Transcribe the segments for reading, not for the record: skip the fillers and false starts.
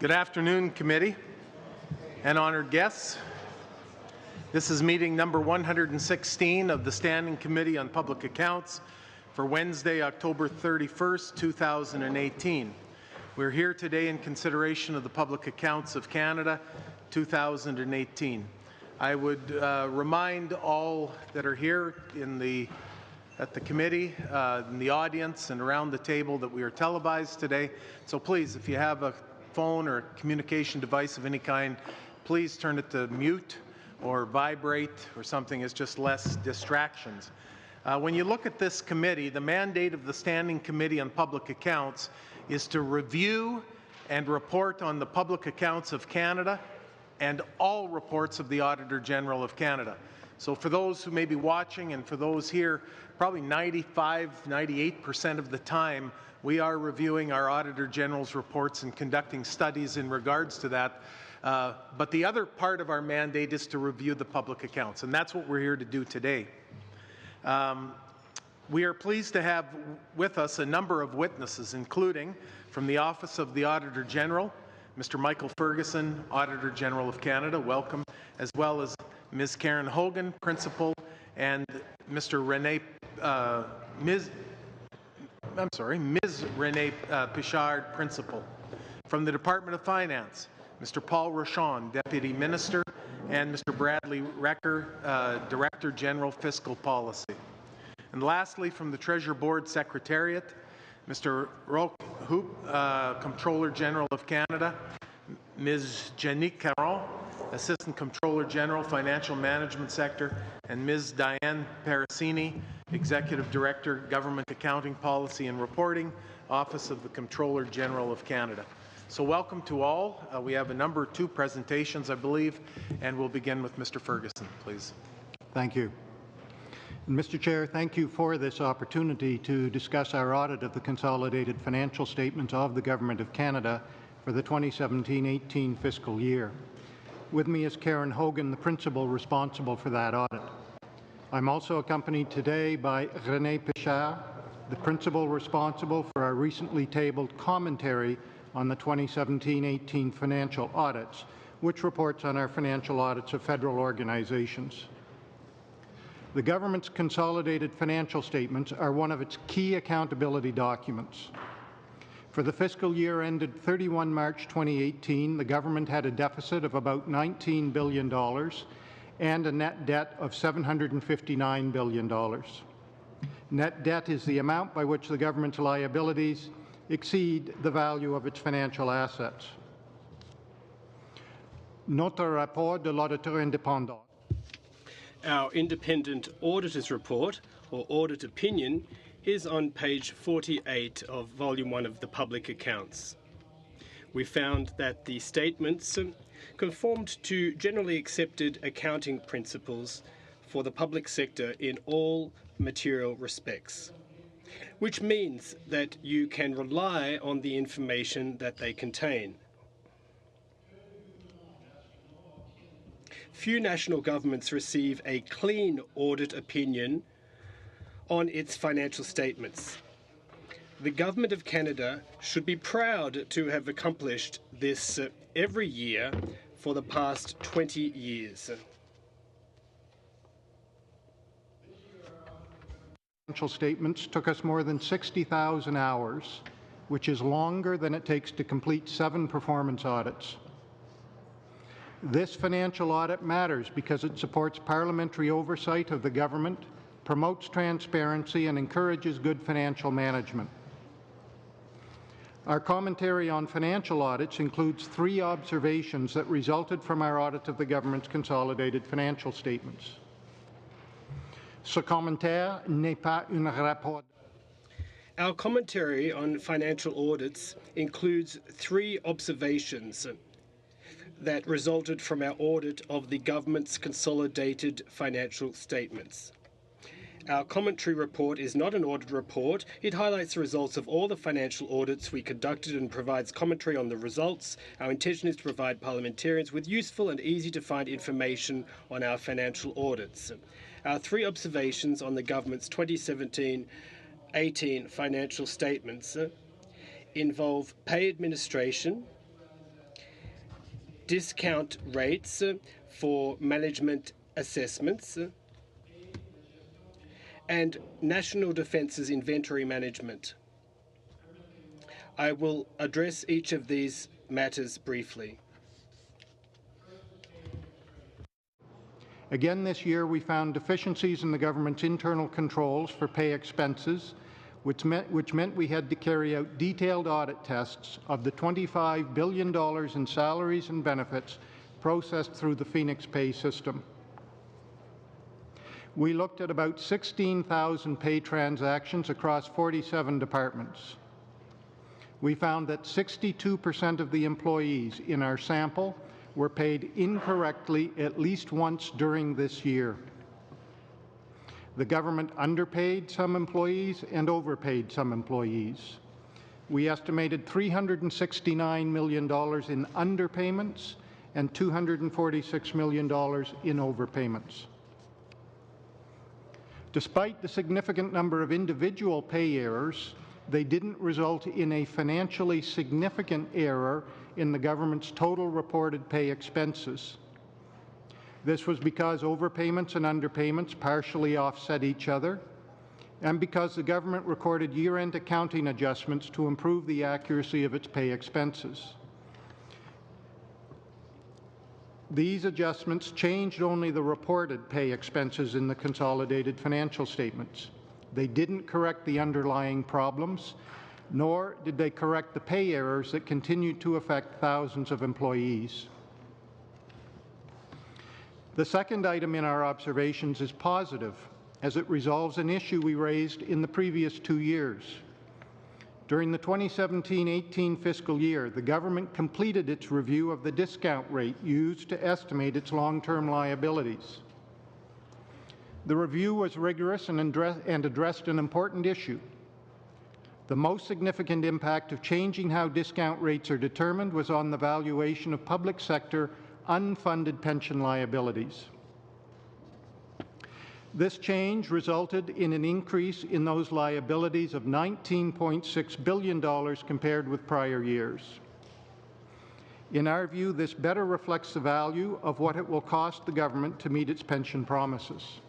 Good afternoon, committee and honored guests. This is meeting number 116 of the Standing Committee on Public Accounts for Wednesday, October 31st, 2018. We're here today in consideration of the Public Accounts of Canada 2018. I would remind all that are here at the committee, in the audience and around the table that we are televised today. So please, if you have a phone or a communication device of any kind, please turn it to mute or vibrate or something. It's just less distractions. When you look at this committee, the mandate of the Standing Committee on Public Accounts is to review and report on the public accounts of Canada and all reports of the Auditor General of Canada. So for those who may be watching and for those here, probably 95–98% of the time we are reviewing our Auditor General's reports and conducting studies in regards to that. But the other part of our mandate is to review the public accounts, and that's what we're here to do today. We are pleased to have with us a number of witnesses, including from the Office of the Auditor General, Mr. Michael Ferguson, Auditor General of Canada, welcome, as well as Ms. Karen Hogan, Principal, and Ms. Renee Pichard, Principal. From the Department of Finance, Mr. Paul Rochon, Deputy Minister, and Mr. Bradley Recker, Director General, Fiscal Policy. And lastly, from the Treasurer Board Secretariat, Mr. Roque Hoop, Comptroller General of Canada, Ms. Janique Caron, Assistant Comptroller General, Financial Management Sector, and Ms. Diane Parasini, Executive Director, Government Accounting Policy and Reporting, Office of the Comptroller General of Canada. So welcome to all. We have a number 2 presentations, I believe, and we'll begin with Mr. Ferguson, please. Thank you. And Mr. Chair, thank you for this opportunity to discuss our audit of the consolidated financial statements of the Government of Canada for the 2017-18 fiscal year. With me is Karen Hogan, the principal responsible for that audit. I'm also accompanied today by Renee Pichard, the principal responsible for our recently tabled commentary on the 2017-18 financial audits, which reports on our financial audits of federal organizations. The government's consolidated financial statements are one of its key accountability documents. For the fiscal year ended 31 March 2018, the government had a deficit of about $19 billion and a net debt of $759 billion. Net debt is the amount by which the government's liabilities exceed the value of its financial assets. Notre rapport de l'auditeur indépendant. Our independent auditor's report, or audit opinion, is on page 48 of Volume 1 of the Public Accounts. We found that the statements conformed to generally accepted accounting principles for the public sector in all material respects, which means that you can rely on the information that they contain. Few national governments receive a clean audit opinion on its financial statements. The Government of Canada should be proud to have accomplished this every year for the past 20 years. Financial statements took us more than 60,000 hours, which is longer than it takes to complete 7 performance audits. This financial audit matters because it supports parliamentary oversight of the government, promotes transparency, and encourages good financial management. Our commentary on financial audits includes 3 observations that resulted from our audit of the government's consolidated financial statements. Ce commentaire n'est pas un rapport. Our commentary on financial audits includes 3 observations that resulted from our audit of the government's consolidated financial statements. Our commentary report is not an audit report. It highlights the results of all the financial audits we conducted and provides commentary on the results. Our intention is to provide parliamentarians with useful and easy-to-find information on our financial audits. Our 3 observations on the government's 2017-18 financial statements involve pay administration, discount rates for management assessments, and National Defence's inventory management. I will address each of these matters briefly. Again this year, we found deficiencies in the government's internal controls for pay expenses, which meant we had to carry out detailed audit tests of the $25 billion in salaries and benefits processed through the Phoenix pay system. We looked at about 16,000 pay transactions across 47 departments. We found that 62% of the employees in our sample were paid incorrectly at least once during this year. The government underpaid some employees and overpaid some employees. We estimated $369 million in underpayments and $246 million in overpayments. Despite the significant number of individual pay errors, they didn't result in a financially significant error in the government's total reported pay expenses. This was because overpayments and underpayments partially offset each other, and because the government recorded year-end accounting adjustments to improve the accuracy of its pay expenses. These adjustments changed only the reported pay expenses in the consolidated financial statements. They didn't correct the underlying problems, nor did they correct the pay errors that continued to affect thousands of employees. The second item in our observations is positive, as it resolves an issue we raised in the previous 2 years. During the 2017-18 fiscal year, the government completed its review of the discount rate used to estimate its long-term liabilities. The review was rigorous and addressed an important issue. The most significant impact of changing how discount rates are determined was on the valuation of public sector unfunded pension liabilities. This change resulted in an increase in those liabilities of $19.6 billion compared with prior years. In our view, this better reflects the value of what it will cost the government to meet its pension promises.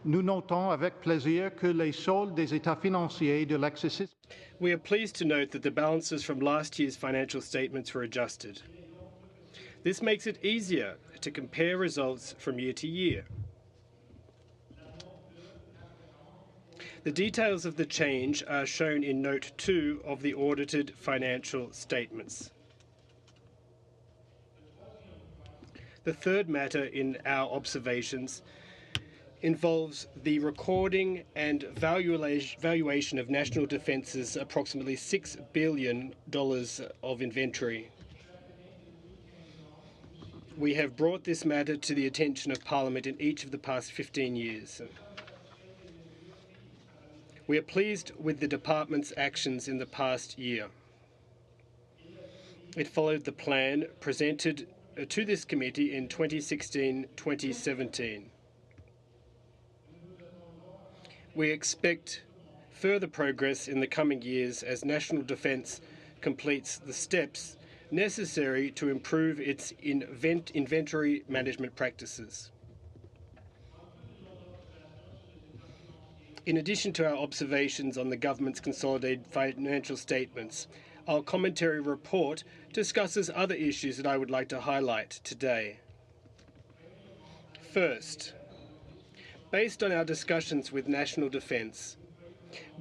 Nous notons avec plaisir que les soldes des états financiers de l'exercice. We are pleased to note that the balances from last year's financial statements were adjusted. This makes it easier to compare results from year to year. The details of the change are shown in Note 2 of the audited financial statements. The third matter in our observations involves the recording and valuation of National Defence's approximately $6 billion of inventory. We have brought this matter to the attention of Parliament in each of the past 15 years. We are pleased with the Department's actions in the past year. It followed the plan presented to this committee in 2016-2017. We expect further progress in the coming years as National Defence completes the steps necessary to improve its inventory management practices. In addition to our observations on the government's consolidated financial statements, our commentary report discusses other issues that I would like to highlight today. First, based on our discussions with National Defence,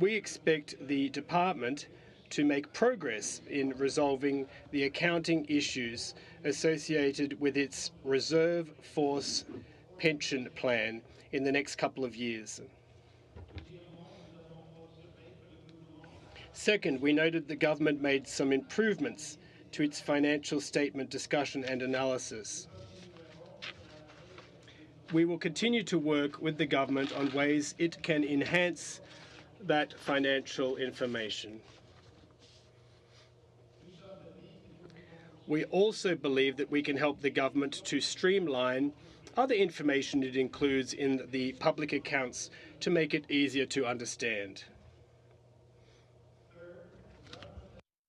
we expect the Department to make progress in resolving the accounting issues associated with its reserve force pension plan in the next couple of years. Second, we noted the government made some improvements to its financial statement discussion and analysis. We will continue to work with the government on ways it can enhance that financial information. We also believe that we can help the government to streamline other information it includes in the public accounts to make it easier to understand.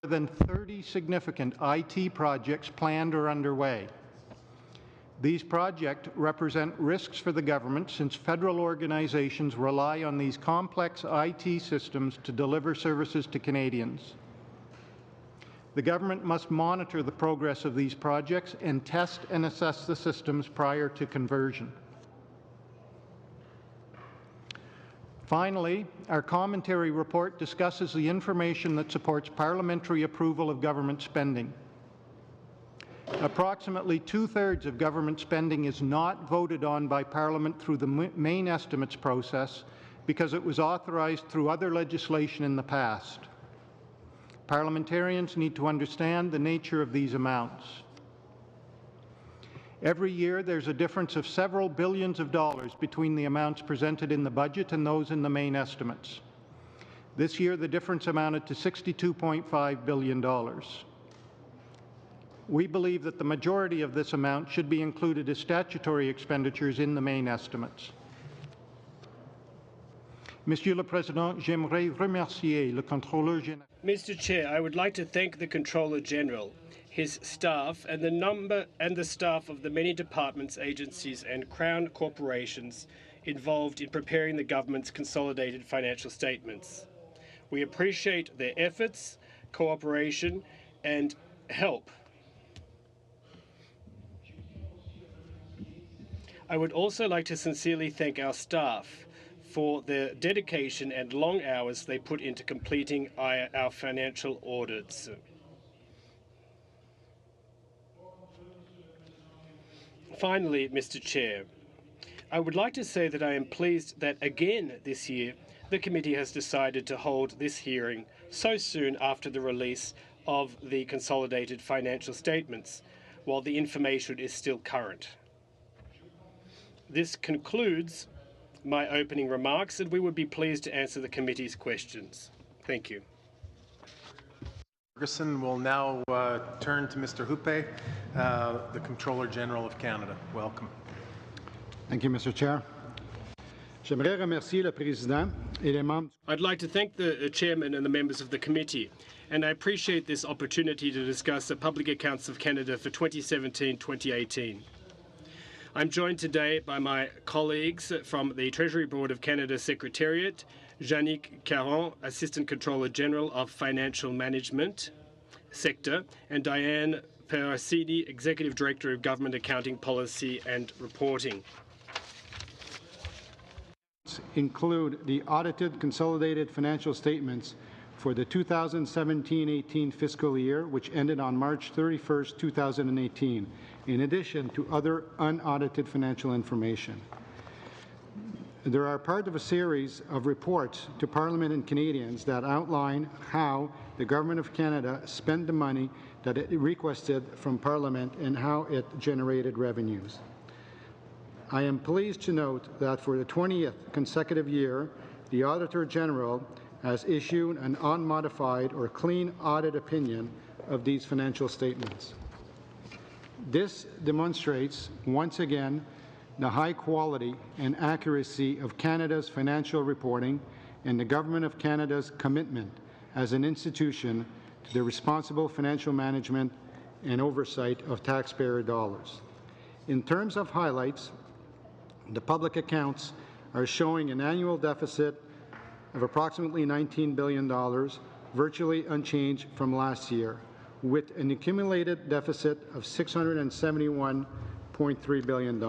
than 30 significant IT projects planned or underway. These projects represent risks for the government since federal organizations rely on these complex IT systems to deliver services to Canadians. The government must monitor the progress of these projects and test and assess the systems prior to conversion. Finally, our commentary report discusses the information that supports parliamentary approval of government spending. Approximately two-thirds of government spending is not voted on by Parliament through the main estimates process because it was authorized through other legislation in the past. Parliamentarians need to understand the nature of these amounts. Every year, there's a difference of several billions of dollars between the amounts presented in the budget and those in the main estimates. This year, the difference amounted to $62.5 billion. We believe that the majority of this amount should be included as statutory expenditures in the main estimates. Monsieur le Président, j'aimerais remercier le Contrôleur Général. Mr. Chair, I would like to thank the Controller General, his staff, and the staff of the many departments, agencies, and Crown corporations involved in preparing the government's consolidated financial statements. We appreciate their efforts, cooperation, and help. I would also like to sincerely thank our staff for their dedication and long hours they put into completing our financial audits. Finally, Mr. Chair, I would like to say that I am pleased that again this year the committee has decided to hold this hearing so soon after the release of the consolidated financial statements, while the information is still current. This concludes my opening remarks, and we would be pleased to answer the committee's questions. Thank you. Ferguson will now turn to Mr. Huppe, the Comptroller General of Canada. Welcome. Thank you, Mr. Chair. J'aimerais remercier le président et les membres. I'd like to thank the chairman and the members of the committee, and I appreciate this opportunity to discuss the public accounts of Canada for 2017-2018. I'm joined today by my colleagues from the Treasury Board of Canada Secretariat, Yannick Caron, Assistant Controller General of Financial Management Sector, and Diane Perasidi, Executive Director of Government Accounting Policy and Reporting. Include the audited consolidated financial statements for the 2017-18 fiscal year, which ended on March 31st, 2018, in addition to other unaudited financial information. They are part of a series of reports to Parliament and Canadians that outline how the Government of Canada spent the money that it requested from Parliament and how it generated revenues. I am pleased to note that for the 20th consecutive year, the Auditor General has issued an unmodified or clean audit opinion of these financial statements. This demonstrates, once again, the high quality and accuracy of Canada's financial reporting and the Government of Canada's commitment as an institution to the responsible financial management and oversight of taxpayer dollars. In terms of highlights, the public accounts are showing an annual deficit of approximately $19 billion, virtually unchanged from last year, with an accumulated deficit of $671.3 billion.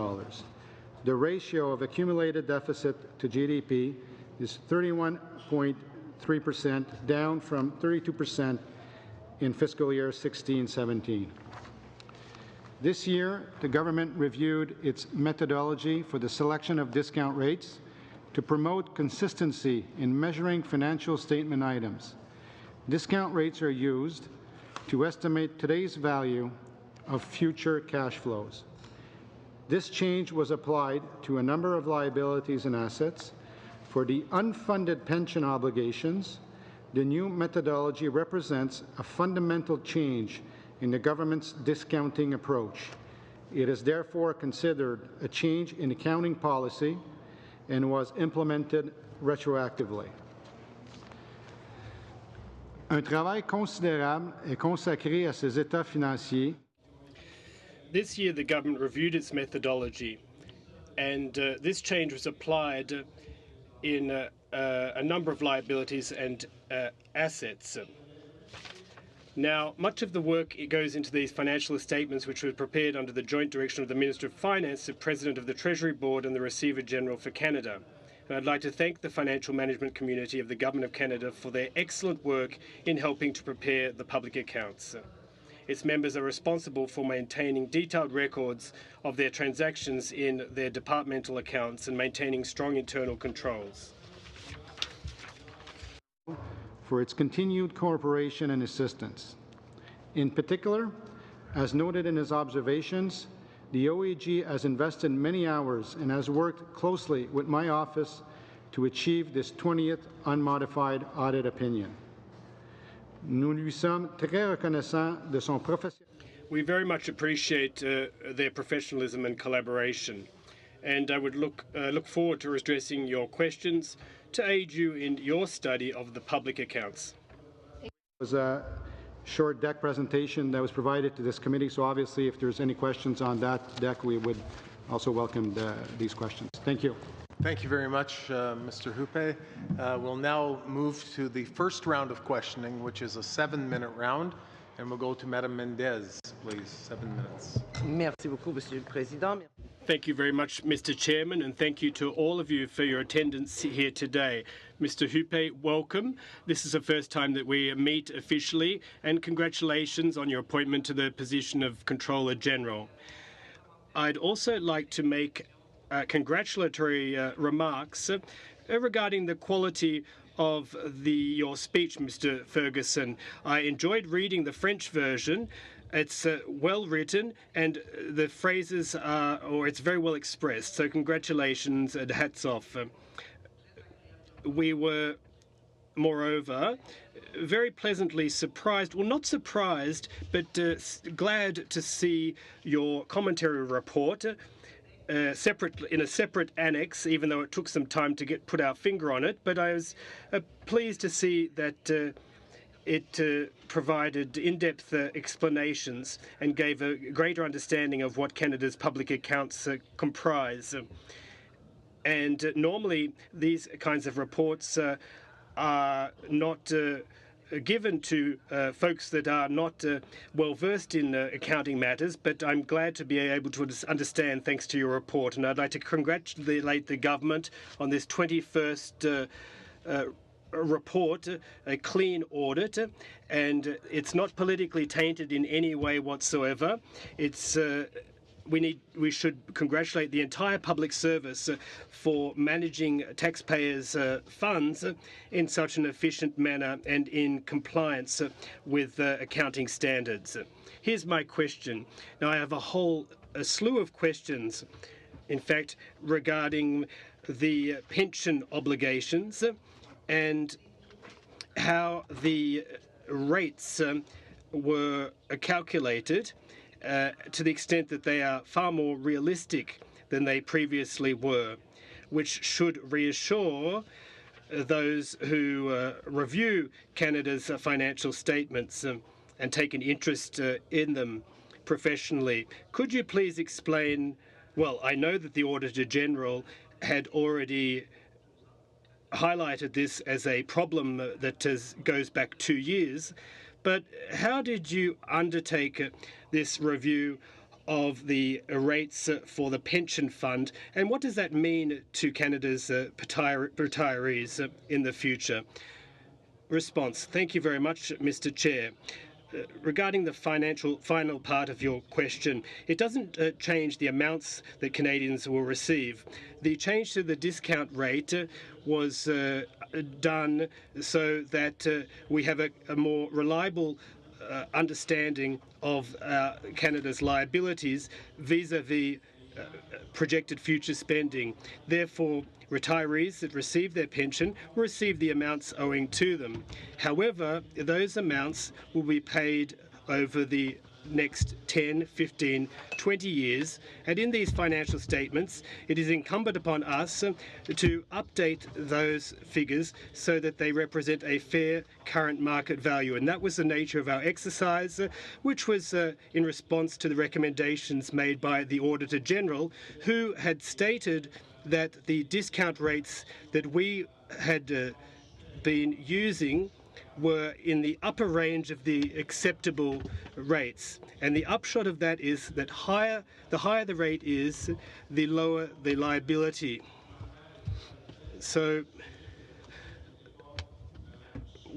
The ratio of accumulated deficit to GDP is 31.3%, down from 32% in fiscal year 16-17. This year, the government reviewed its methodology for the selection of discount rates to promote consistency in measuring financial statement items. Discount rates are used to estimate today's value of future cash flows. This change was applied to a number of liabilities and assets. For the unfunded pension obligations, the new methodology represents a fundamental change in the government's discounting approach. It is therefore considered a change in accounting policy and was implemented retroactively. Un travail considérable est consacré à ces états financiers. This year, the government reviewed its methodology, and this change was applied in a number of liabilities and assets. Now, much of the work goes into these financial statements, which were prepared under the joint direction of the Minister of Finance, the President of the Treasury Board, and the Receiver General for Canada. And I'd like to thank the financial management community of the Government of Canada for their excellent work in helping to prepare the public accounts. Its members are responsible for maintaining detailed records of their transactions in their departmental accounts and maintaining strong internal controls. For its continued cooperation and assistance. In particular, as noted in his observations, the OAG has invested many hours and has worked closely with my office to achieve this 20th unmodified audit opinion. Nous lui sommes très reconnaissants de son professionnalisme. We very much appreciate their professionalism and collaboration, and I would look forward to addressing your questions to aid you in your study of the public accounts. It was a short deck presentation that was provided to this committee, so obviously if there's any questions on that deck, we would also welcome these questions. Thank you. Thank you very much, Mr. Huppe. We'll now move to the first round of questioning, which is a 7-minute round, and we'll go to Madame Mendez, please. 7 minutes. Merci beaucoup, Monsieur le Président. Thank you very much, Mr. Chairman, and thank you to all of you for your attendance here today. Mr. Huppe, welcome. This is the first time that we meet officially, and congratulations on your appointment to the position of Controller General. I'd also like to make congratulatory remarks regarding the quality of your speech, Mr. Ferguson. I enjoyed reading the French version. It's well written, and the phrases it's very well expressed. So congratulations and hats off. We were, moreover, very pleasantly surprised, well, not surprised, but glad to see your commentary report in a separate annex, even though it took some time to put our finger on it. But I was pleased to see that it provided in-depth explanations and gave a greater understanding of what Canada's public accounts comprise. And normally these kinds of reports are not given to folks that are not well versed in accounting matters, but I'm glad to be able to understand thanks to your report. And I'd like to congratulate the government on this 21st report, a clean audit, and it's not politically tainted in any way whatsoever. It's we should congratulate the entire public service for managing taxpayers' funds in such an efficient manner and in compliance with accounting standards. Here's my question. Now, I have a slew of questions, in fact, regarding the pension obligations and how the rates were calculated to the extent that they are far more realistic than they previously were, which should reassure those who review Canada's financial statements and take an interest in them professionally. Could you please explain, well, I know that the Auditor General had already highlighted this as a problem that goes back 2 years, but how did you undertake this review of the rates for the pension fund, and what does that mean to Canada's retirees in the future? Response. Thank you very much, Mr. Chair. Regarding the final part of your question, it doesn't change the amounts that Canadians will receive. The change to the discount rate was done so that we have a more reliable understanding of Canada's liabilities vis-à-vis projected future spending. Therefore, retirees that receive their pension will receive the amounts owing to them. However, those amounts will be paid over the next 10, 15, 20 years. And in these financial statements, it is incumbent upon us to update those figures so that they represent a fair current market value. And that was the nature of our exercise, which was in response to the recommendations made by the Auditor General, who had stated that the discount rates that we had been using were in the upper range of the acceptable rates. And the upshot of that is that the higher the rate is, the lower the liability. So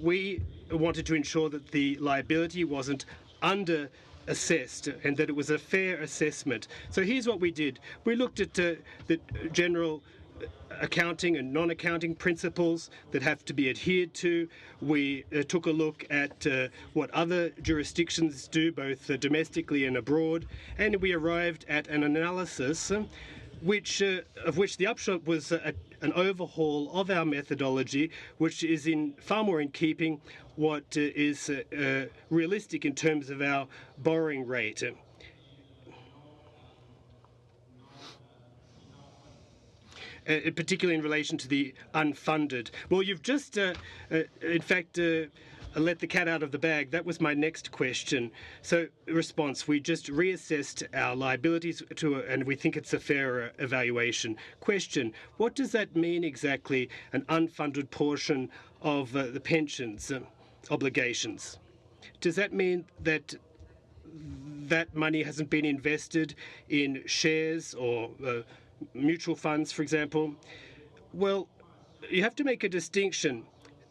we wanted to ensure that the liability wasn't under-assessed and that it was a fair assessment. So here's what we did. We looked at the general accounting and non-accounting principles that have to be adhered to. We took a look at what other jurisdictions do, both domestically and abroad, and we arrived at an analysis of which the upshot was an overhaul of our methodology, which is far more in keeping what is realistic in terms of our borrowing rate. Particularly in relation to the unfunded. Well, you've just, in fact, let the cat out of the bag. That was my next question. So, response, we just reassessed our liabilities and we think it's a fair evaluation. Question, what does that mean exactly, an unfunded portion of the pensions obligations? Does that mean that that money hasn't been invested in shares or mutual funds, for example? Well, you have to make a distinction.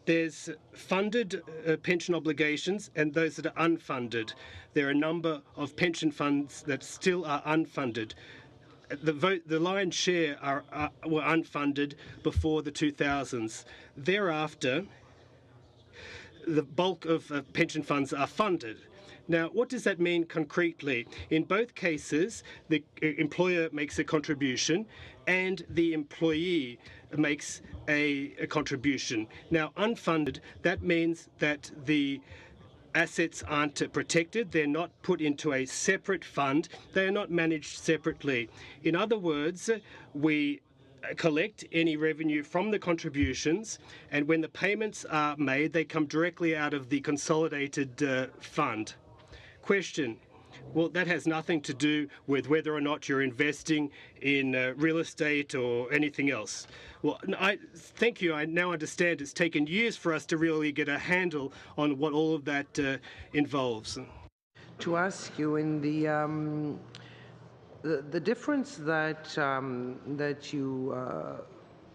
There's funded pension obligations and those that are unfunded. There are a number of pension funds that still are unfunded. The lion's share were unfunded before the 2000s. Thereafter, the bulk of pension funds are funded. Now, what does that mean concretely? In both cases, the employer makes a contribution and the employee makes a contribution. Now, unfunded, that means that the assets aren't protected. They're not put into a separate fund. They are not managed separately. In other words, we collect any revenue from the contributions, and when the payments are made, they come directly out of the consolidated fund. Question. Well, that has nothing to do with whether or not you're investing in real estate or anything else. Well, thank you. I now understand it's taken years for us to really get a handle on what all of that involves. To ask you, in the difference that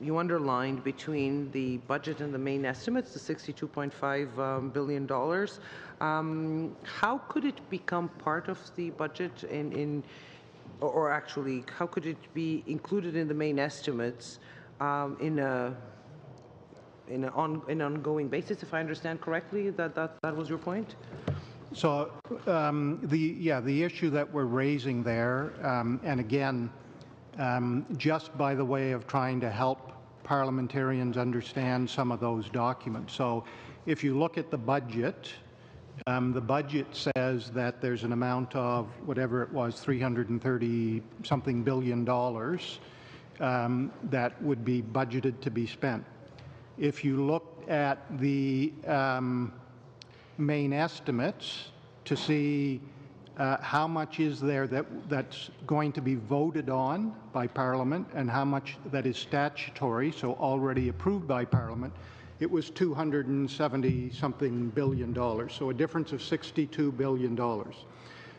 you underlined between the budget and the main estimates, the $62.5 billion, how could it become part of the budget or actually, how could it be included in the main estimates in an ongoing basis, if I understand correctly? That was your point? So the issue that we're raising there, and again, just by the way of trying to help parliamentarians understand some of those documents. So if you look at the budget says that there's an amount of whatever it was, $330-something billion that would be budgeted to be spent. If you look at the main estimates to see how much is there that's going to be voted on by Parliament and how much that is statutory, so already approved by Parliament, it was $270-something billion, so a difference of $62 billion.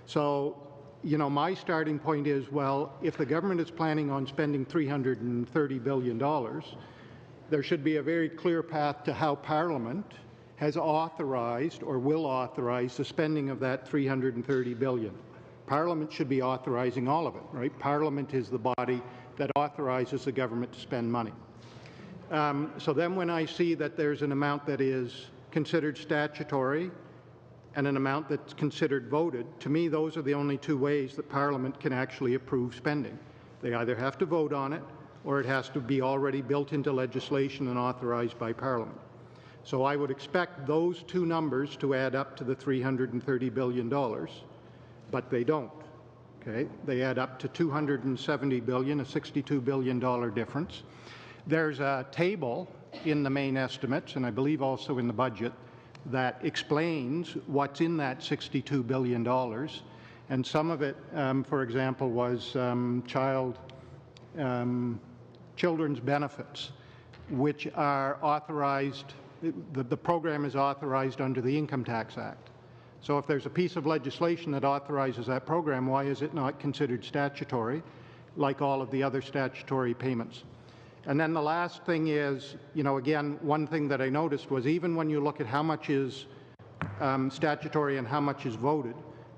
So, you know, my starting point is, well, if the government is planning on spending $330 billion, there should be a very clear path to how Parliament has authorized or will authorize the spending of that $330 billion. Parliament should be authorizing all of it, right? Parliament is the body that authorizes the government to spend money. So then when I see that there's an amount that is considered statutory and an amount that's considered voted, to me those are the only two ways that Parliament can actually approve spending. They either have to vote on it or it has to be already built into legislation and authorized by Parliament. So I would expect those two numbers to add up to the $330 billion. but they don't. Okay? They add up to $270 billion, a $62 billion difference. There's a table in the main estimates, and I believe also in the budget, that explains what's in that $62 billion. And some of it, for example, was children's benefits, which are authorized, the program is authorized under the Income Tax Act. So if there's a piece of legislation that authorizes that program, why is it not considered statutory, like all of the other statutory payments? And then the last thing is, again, one thing that I noticed was even when you look at how much is statutory and how much is voted,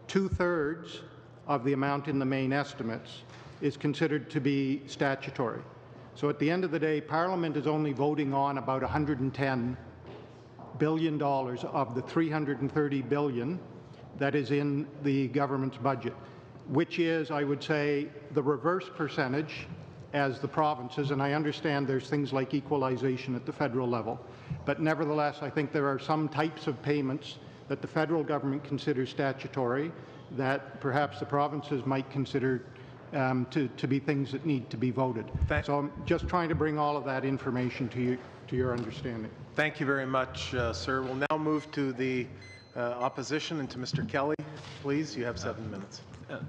2/3 of the amount in the main estimates is considered to be statutory. So at the end of the day, Parliament is only voting on about $110 billion of the $330 billion that is in the government's budget, which is, I would say, the reverse percentage as the provinces, and I understand there's things like equalization at the federal level, but nevertheless, I think there are some types of payments that the federal government considers statutory that perhaps the provinces might consider to be things that need to be voted. So I'm just trying to bring all of that information to your understanding. Thank you very much, sir. We'll now move to the opposition and to Mr. Kelly. Please, you have 7 minutes.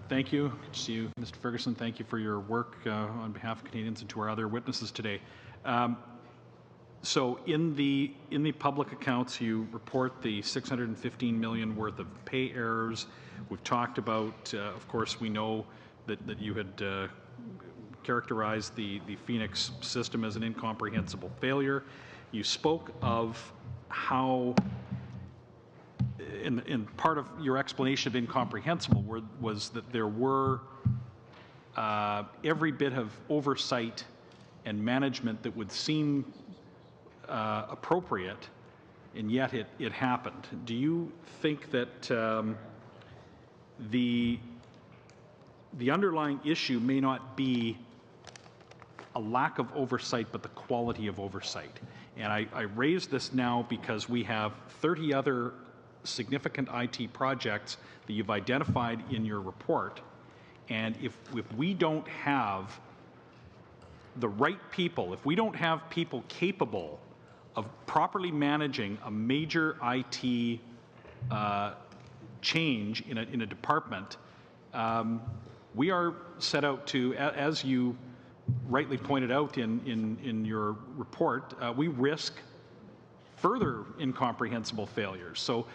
Thank you. Good to see you, Mr. Ferguson. Thank you for your work on behalf of Canadians and to our other witnesses today. So in the public accounts, you report the $615 million worth of pay errors. We've talked about, of course, we know that you had characterized the Phoenix system as an incomprehensible failure. You spoke of how, in part of your explanation of incomprehensible was that there were every bit of oversight and management that would seem appropriate, and yet it happened. Do you think that the underlying issue may not be a lack of oversight, but the quality of oversight? And I raise this now because we have 30 other significant IT projects that you've identified in your report. And if we don't have the right people, if we don't have people capable of properly managing a major IT change in a department, we are set out to, as you rightly pointed out in your report, we risk further incomprehensible failures. So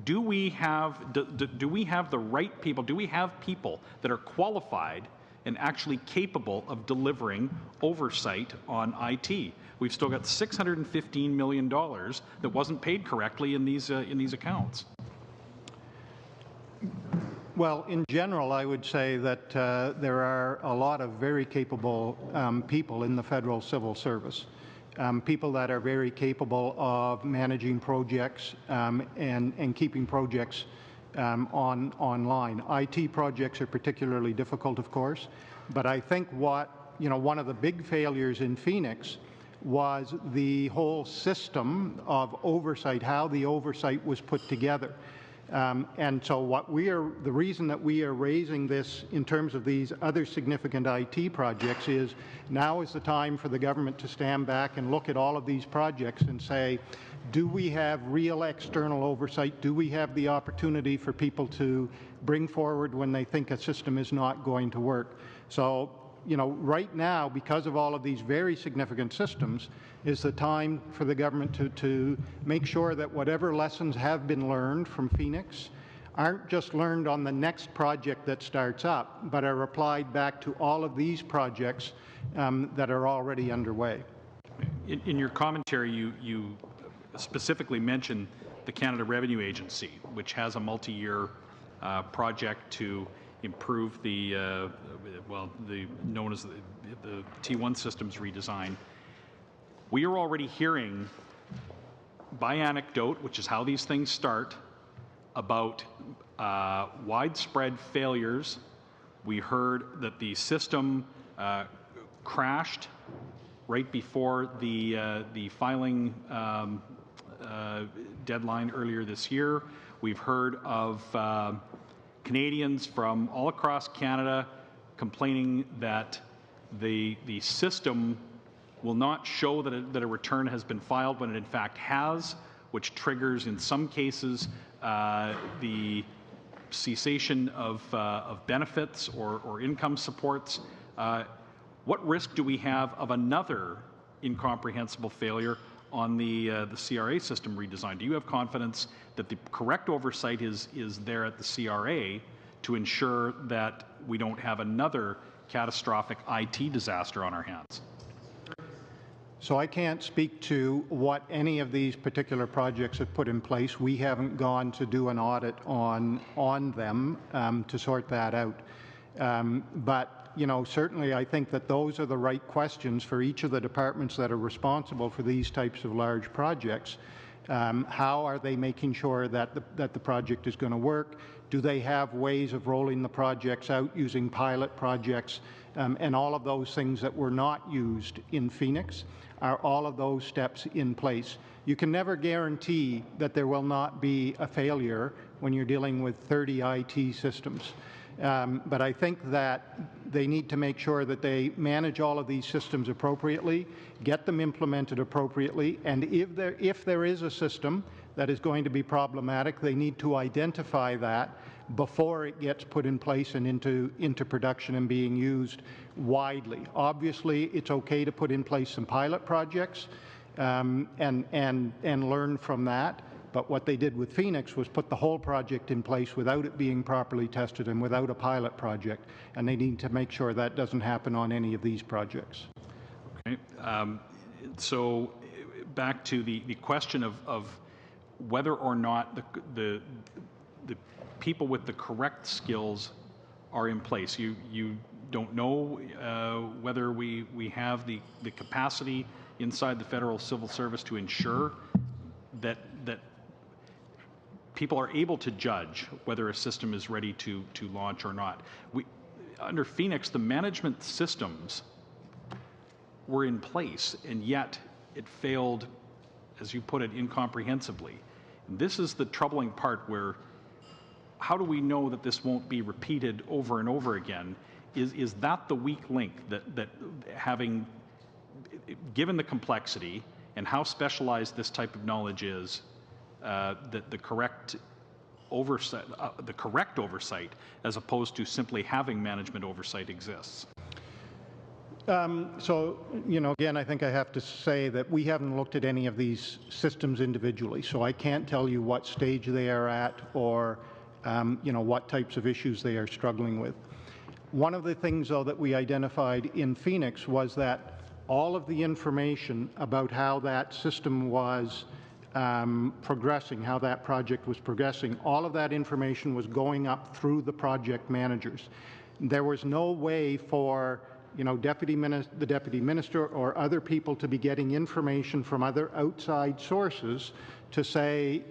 do we have the right people? Do we have people that are qualified and actually capable of delivering oversight on IT? We've still got $615 million that wasn't paid correctly in these accounts. Well, in general, I would say that there are a lot of very capable people in the federal civil service, people that are very capable of managing projects and keeping projects online. IT projects are particularly difficult, of course, but I think one of the big failures in Phoenix was the whole system of oversight, how the oversight was put together. And so the reason that we are raising this in terms of these other significant IT projects is now is the time for the government to stand back and look at all of these projects and say, do we have real external oversight? Do we have the opportunity for people to bring forward when they think a system is not going to work? So, right now, because of all of these very significant systems, is the time for the government to make sure that whatever lessons have been learned from Phoenix aren't just learned on the next project that starts up, but are applied back to all of these projects that are already underway. In your commentary, you specifically mentioned the Canada Revenue Agency, which has a multi-year project to improve the known as the T1 systems redesign. We are already hearing by anecdote, which is how these things start, about widespread failures. We heard that the system crashed right before the filing deadline earlier this year. We've heard of Canadians from all across Canada complaining that the system will not show that a return has been filed when it in fact has, which triggers in some cases the cessation of benefits or income supports. What risk do we have of another incomprehensible failure on the CRA system redesign? Do you have confidence that the correct oversight is there at the CRA to ensure that we don't have another catastrophic IT disaster on our hands? So I can't speak to what any of these particular projects have put in place. We haven't gone to do an audit on them to sort that out. But you know, certainly I think that those are the right questions for each of the departments that are responsible for these types of large projects. How are they making sure that the project is going to work? Do they have ways of rolling the projects out using pilot projects? And all of those things that were not used in Phoenix, are all of those steps in place? You can never guarantee that there will not be a failure when you're dealing with 30 IT systems. But I think that they need to make sure that they manage all of these systems appropriately, get them implemented appropriately, and if there is a system that is going to be problematic, they need to identify that before it gets put in place and into production and being used widely. Obviously, it's okay to put in place some pilot projects and learn from that. But what they did with Phoenix was put the whole project in place without it being properly tested and without a pilot project. And they need to make sure that doesn't happen on any of these projects. Okay. So back to the question of whether or not the people with the correct skills are in place. You don't know whether we have the capacity inside the federal civil service to ensure that people are able to judge whether a system is ready to launch or not. Under Phoenix, the management systems were in place, and yet it failed, as you put it, incomprehensibly. And this is the troubling part where, how do we know that this won't be repeated over and over again? Is that the weak link that having, given the complexity and how specialized this type of knowledge is, that the correct oversight as opposed to simply having management oversight exists? So, you know, again, I think I have to say that we haven't looked at any of these systems individually, so I can't tell you what stage they are at or, you know, what types of issues they are struggling with. One of the things, though, that we identified in Phoenix was that all of the information about how that system was progressing, how that project was progressing, all of that information was going up through the project managers. There was no way for, you know, the deputy minister or other people to be getting information from other outside sources to say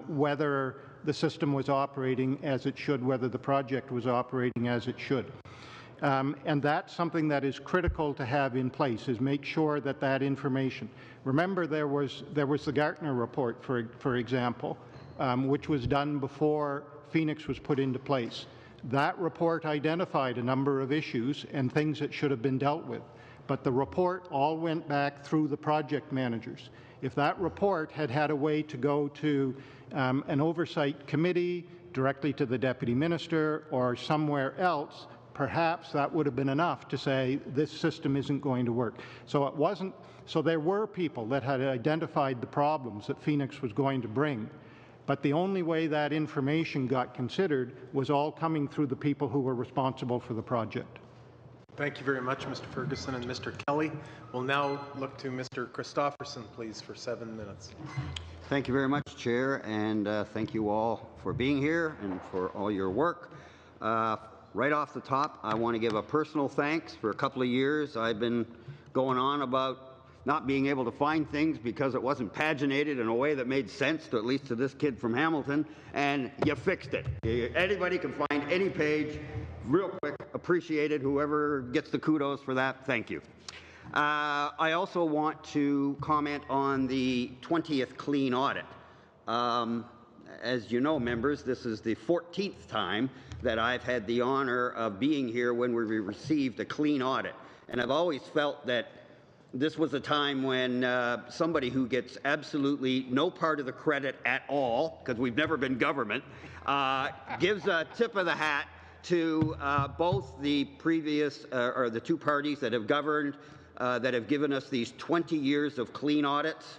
whether the system was operating as it should, whether the project was operating as it should. And that's something that is critical to have in place, is make sure that that information. Remember, there was the Gartner report, for example, which was done before Phoenix was put into place. That report identified a number of issues and things that should have been dealt with. But the report all went back through the project managers. If that report had had a way to go to an oversight committee, directly to the deputy minister, or somewhere else, perhaps that would have been enough to say this system isn't going to work. So it wasn't. So there were people that had identified the problems that Phoenix was going to bring, but the only way that information got considered was all coming through the people who were responsible for the project. Thank you very much, Mr. Ferguson and Mr. Kelly. We'll now look to Mr. Christofferson, please, for 7 minutes. Thank you very much, Chair, and thank you all for being here and for all your work. Right off the top, I want to give a personal thanks. For a couple of years, I've been going on about not being able to find things because it wasn't paginated in a way that made sense, to at least to this kid from Hamilton, and you fixed it. Anybody can find any page real quick. Appreciate it. Whoever gets the kudos for that, thank you. I also want to comment on the 20th clean audit. as you know, members, this is the 14th time that I've had the honor of being here when we received a clean audit. And I've always felt that this was a time when somebody who gets absolutely no part of the credit at all, because we've never been government, gives a tip of the hat to both the previous, or the two parties that have governed, that have given us these 20 years of clean audits.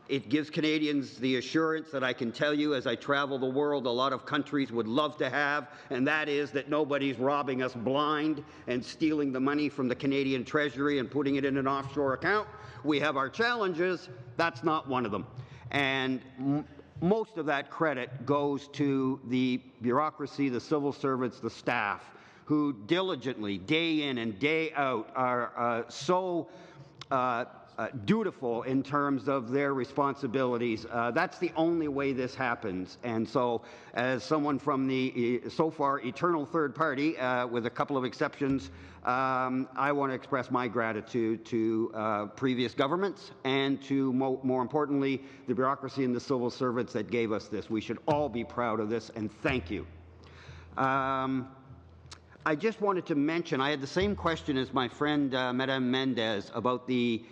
It gives Canadians the assurance that I can tell you as I travel the world a lot of countries would love to have, and that is that nobody's robbing us blind and stealing the money from the Canadian Treasury and putting it in an offshore account. We have our challenges. That's not one of them. And most of that credit goes to the bureaucracy, the civil servants, the staff, who diligently, day in and day out, are so dutiful in terms of their responsibilities. That's the only way this happens. And so, as someone from the so far eternal third party, with a couple of exceptions, I want to express my gratitude to previous governments and to, more importantly, the bureaucracy and the civil servants that gave us this. We should all be proud of this, and thank you. I just wanted to mention, I had the same question as my friend Madame Mendez about the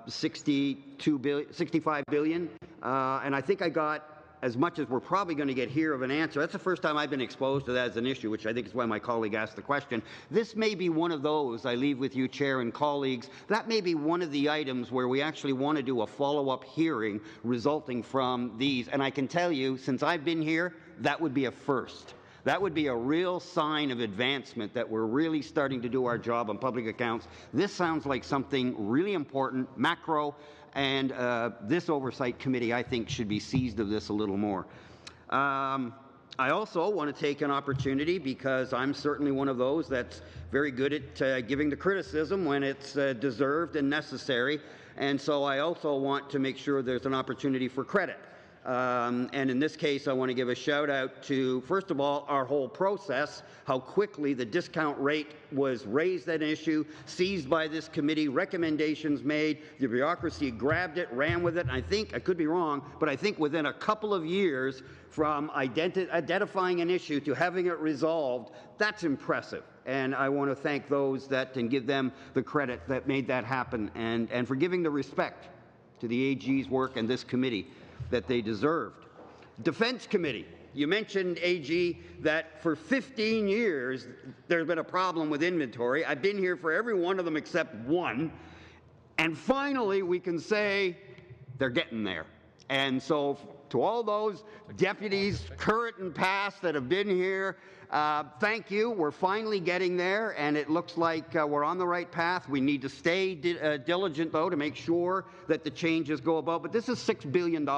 65 billion, and I think I got as much as we're probably going to get here of an answer. That's the first time I've been exposed to that as an issue, which I think is why my colleague asked the question. This may be one of those, I leave with you, Chair and colleagues, that may be one of the items where we actually want to do a follow-up hearing resulting from these. And I can tell you, since I've been here, that would be a first. That would be a real sign of advancement that we're really starting to do our job on public accounts. This sounds like something really important, macro, and this oversight committee, I think, should be seized of this a little more. I also want to take an opportunity, because I'm certainly one of those that's very good at giving the criticism when it's deserved and necessary, and so I also want to make sure there's an opportunity for credit. And in this case, I want to give a shout out to, first of all, our whole process, how quickly the discount rate was raised at an issue, seized by this committee, recommendations made, the bureaucracy grabbed it, ran with it. I think, I could be wrong, but I think within a couple of years from identifying an issue to having it resolved, that's impressive. And I want to thank those that, and give them the credit that made that happen, and for giving the respect to the AG's work and this committee that they deserved. Defense Committee. You mentioned, AG, that for 15 years there's been a problem with inventory. I've been here for every one of them except one. And finally we can say they're getting there. And so to all those deputies, current and past, that have been here, thank you. We're finally getting there, and it looks like we're on the right path. We need to stay diligent, though, to make sure that the changes go about. But this is $6 billion.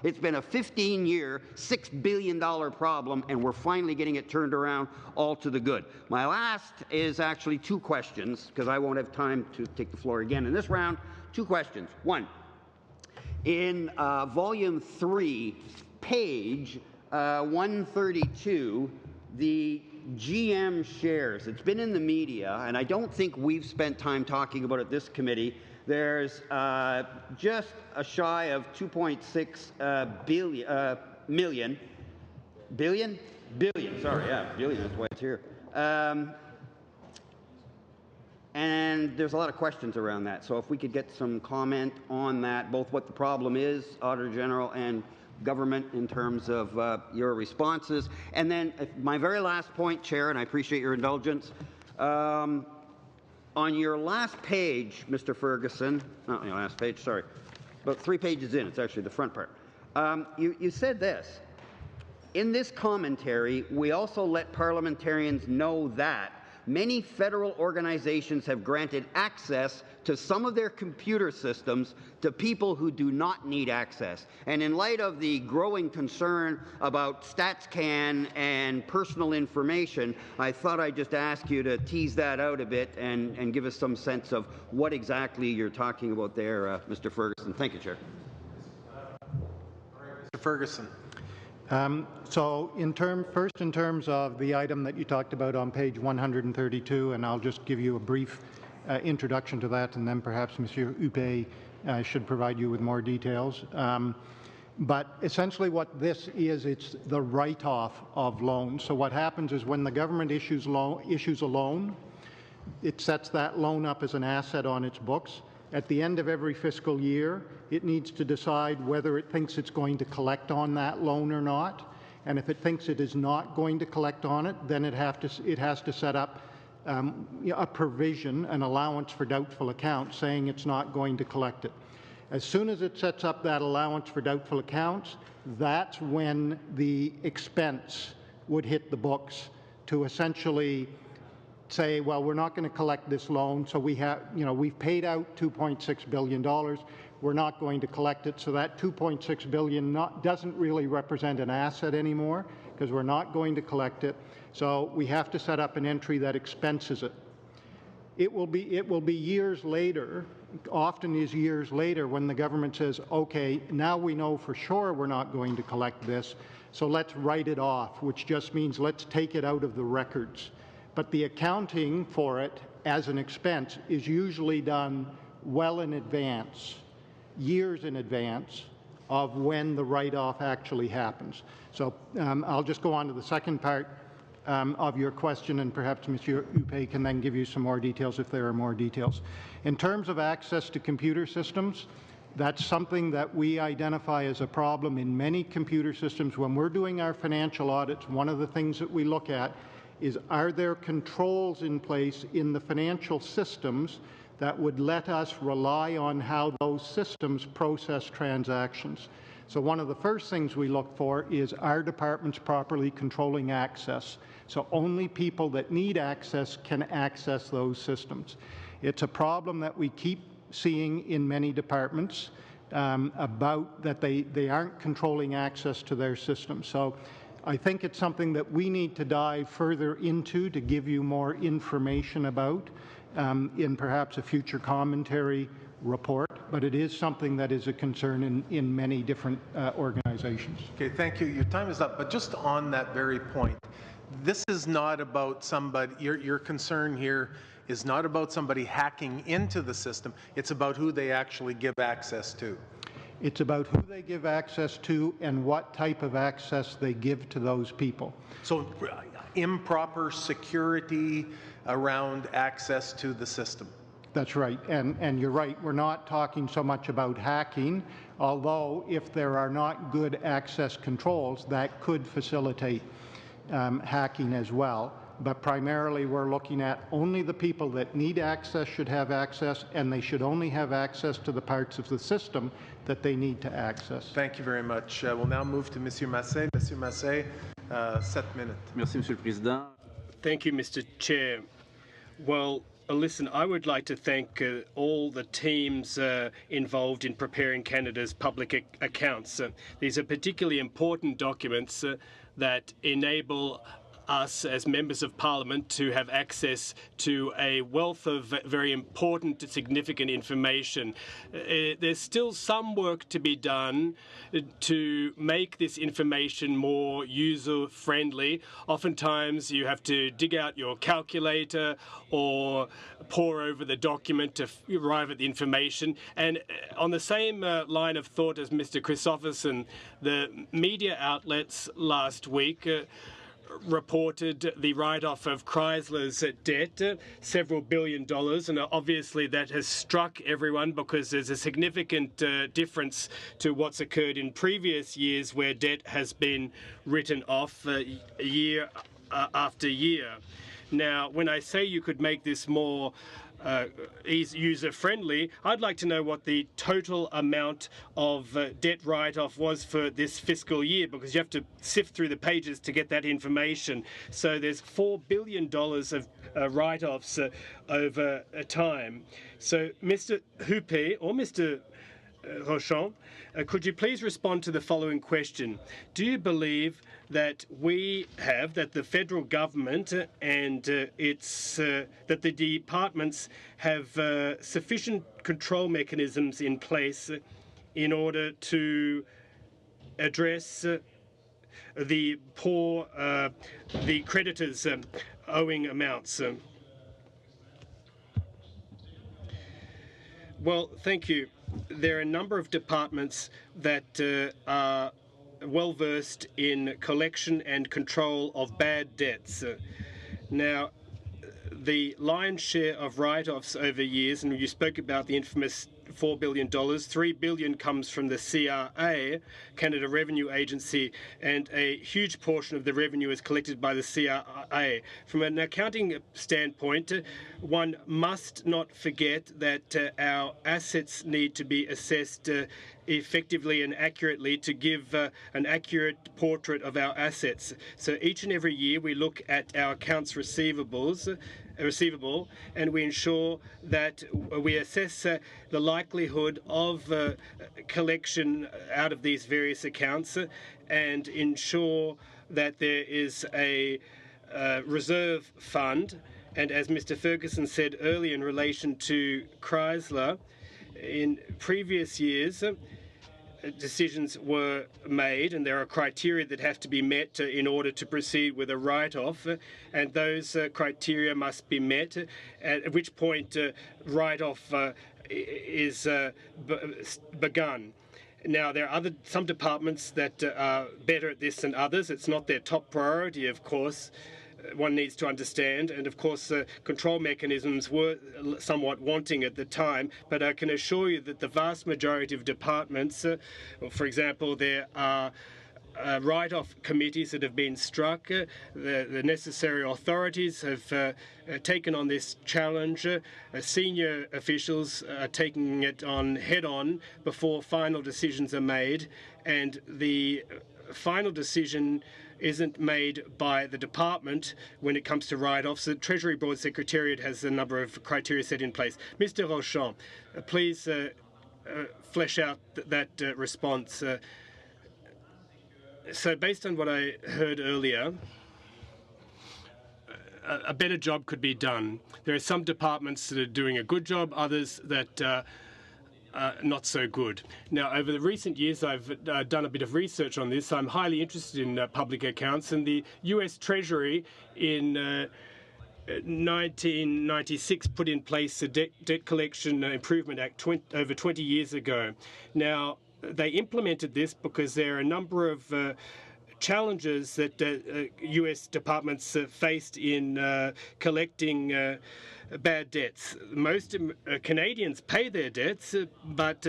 It's been a 15-year, $6 billion problem, and we're finally getting it turned around, all to the good. My last is actually two questions, because I won't have time to take the floor again in this round. Two questions. One, in Volume 3, page 132, the GM shares. It's been in the media, and I don't think we've spent time talking about it this committee. There's just a shy of 2.6 billion, sorry, yeah, billion, that's why it's here. And there's a lot of questions around that. So if we could get some comment on that, both what the problem is, Auditor General, and government, in terms of your responses. And then my very last point, Chair, and I appreciate your indulgence, on your last page, Mr. Ferguson, not your last page, sorry, about 3 pages in, it's actually the front part, you said this: in this commentary, we also let parliamentarians know that many federal organizations have granted access to some of their computer systems to people who do not need access. And in light of the growing concern about StatsCan and personal information, I thought I'd just ask you to tease that out a bit and give us some sense of what exactly you're talking about there, Mr. Ferguson. Thank you, Chair. Mr. Ferguson. So in terms of the item that you talked about on page 132, and I'll just give you a brief introduction to that, and then perhaps Monsieur Huppé should provide you with more details. But essentially what this is, it's the write-off of loans. So what happens is when the government issues a loan, it sets that loan up as an asset on its books. At the end of every fiscal year, it needs to decide whether it thinks it's going to collect on that loan or not. And if it thinks it is not going to collect on it, then it has to set up a provision, an allowance for doubtful accounts, saying it's not going to collect it. As soon as it sets up that allowance for doubtful accounts, that's when the expense would hit the books to essentially say, well, we're not going to collect this loan, so we've paid out $2.6 billion. We're not going to collect it, so that $2.6 billion doesn't really represent an asset anymore because we're not going to collect it. So we have to set up an entry that expenses it. It will be years later, often is years later, when the government says, okay, now we know for sure we're not going to collect this, so let's write it off, which just means let's take it out of the records. But the accounting for it as an expense is usually done well in advance, years in advance of when the write-off actually happens. So I'll just go on to the second part of your question, and perhaps Mr. Upe can then give you some more details if there are more details. In terms of access to computer systems, that's something that we identify as a problem in many computer systems. When we're doing our financial audits, one of the things that we look at is, are there controls in place in the financial systems that would let us rely on how those systems process transactions? So one of the first things we look for is, are departments properly controlling access? So only people that need access can access those systems. It's a problem that we keep seeing in many departments about that they aren't controlling access to their systems. So I think it's something that we need to dive further into to give you more information about in perhaps a future commentary report, but it is something that is a concern in many different organizations. Okay, thank you. Your time is up, but just on that very point, this is not about somebody, your concern here is not about somebody hacking into the system, it's about who they actually give access to. It's about who they give access to and what type of access they give to those people. So improper security around access to the system. That's right, and you're right, we're not talking so much about hacking, although if there are not good access controls, that could facilitate hacking as well. But primarily we're looking at only the people that need access should have access, and they should only have access to the parts of the system that they need to access. Thank you very much. We'll now move to Monsieur Massé. Monsieur Massé, 7 minutes. Merci, Monsieur le Président. Thank you, Mr. Chair. Well, listen, I would like to thank all the teams involved in preparing Canada's public accounts. These are particularly important documents that enable us as members of parliament to have access to a wealth of very important, significant information. There's still some work to be done to make this information more user-friendly. Oftentimes you have to dig out your calculator or pore over the document to arrive at the information. And on the same line of thought as Mr. Christopherson, the media outlets last week reported the write-off of Chrysler's debt, several $billion, and obviously that has struck everyone because there's a significant difference to what's occurred in previous years where debt has been written off year after year. Now, when I say you could make this more user-friendly, I'd like to know what the total amount of debt write-off was for this fiscal year, because you have to sift through the pages to get that information. So there's $4 billion of write-offs over time. So Mr. Huppé or Mr. Rochon, could you please respond to the following question? Do you believe that that the federal government and that the departments have sufficient control mechanisms in place in order to address the poor, the creditors' owing amounts? Well, thank you. there are a number of departments that are well versed in collection and control of bad debts. Now, the lion's share of write-offs over years, and you spoke about the infamous $4 billion, $3 billion comes from the CRA, Canada Revenue Agency, and a huge portion of the revenue is collected by the CRA. From an accounting standpoint, one must not forget that our assets need to be assessed effectively and accurately to give an accurate portrait of our assets. So each and every year we look at our accounts receivable, and we ensure that we assess the likelihood of collection out of these various accounts and ensure that there is a reserve fund. And as Mr. Ferguson said earlier in relation to Chrysler, in previous years, decisions were made, and there are criteria that have to be met in order to proceed with a write-off, and those criteria must be met, at which point write-off is begun. Now, there are some departments that are better at this than others. It's not their top priority, of course. One needs to understand, and of course control mechanisms were somewhat wanting at the time, but I can assure you that the vast majority of departments, for example, there are write-off committees that have been struck. The necessary authorities have taken on this challenge. Senior officials are taking it on head-on before final decisions are made, and the final decision isn't made by the department when it comes to write-offs. The Treasury Board Secretariat has a number of criteria set in place. Mr. Rochon, please flesh out that response. So based on what I heard earlier, a better job could be done. There are some departments that are doing a good job, others that not so good. Now, over the recent years, I've done a bit of research on this. I'm highly interested in public accounts, and the US Treasury in 1996 put in place the Debt Collection Improvement Act over 20 years ago. Now, they implemented this because there are a number of challenges that US departments faced in collecting bad debts. Most Canadians pay their debts, but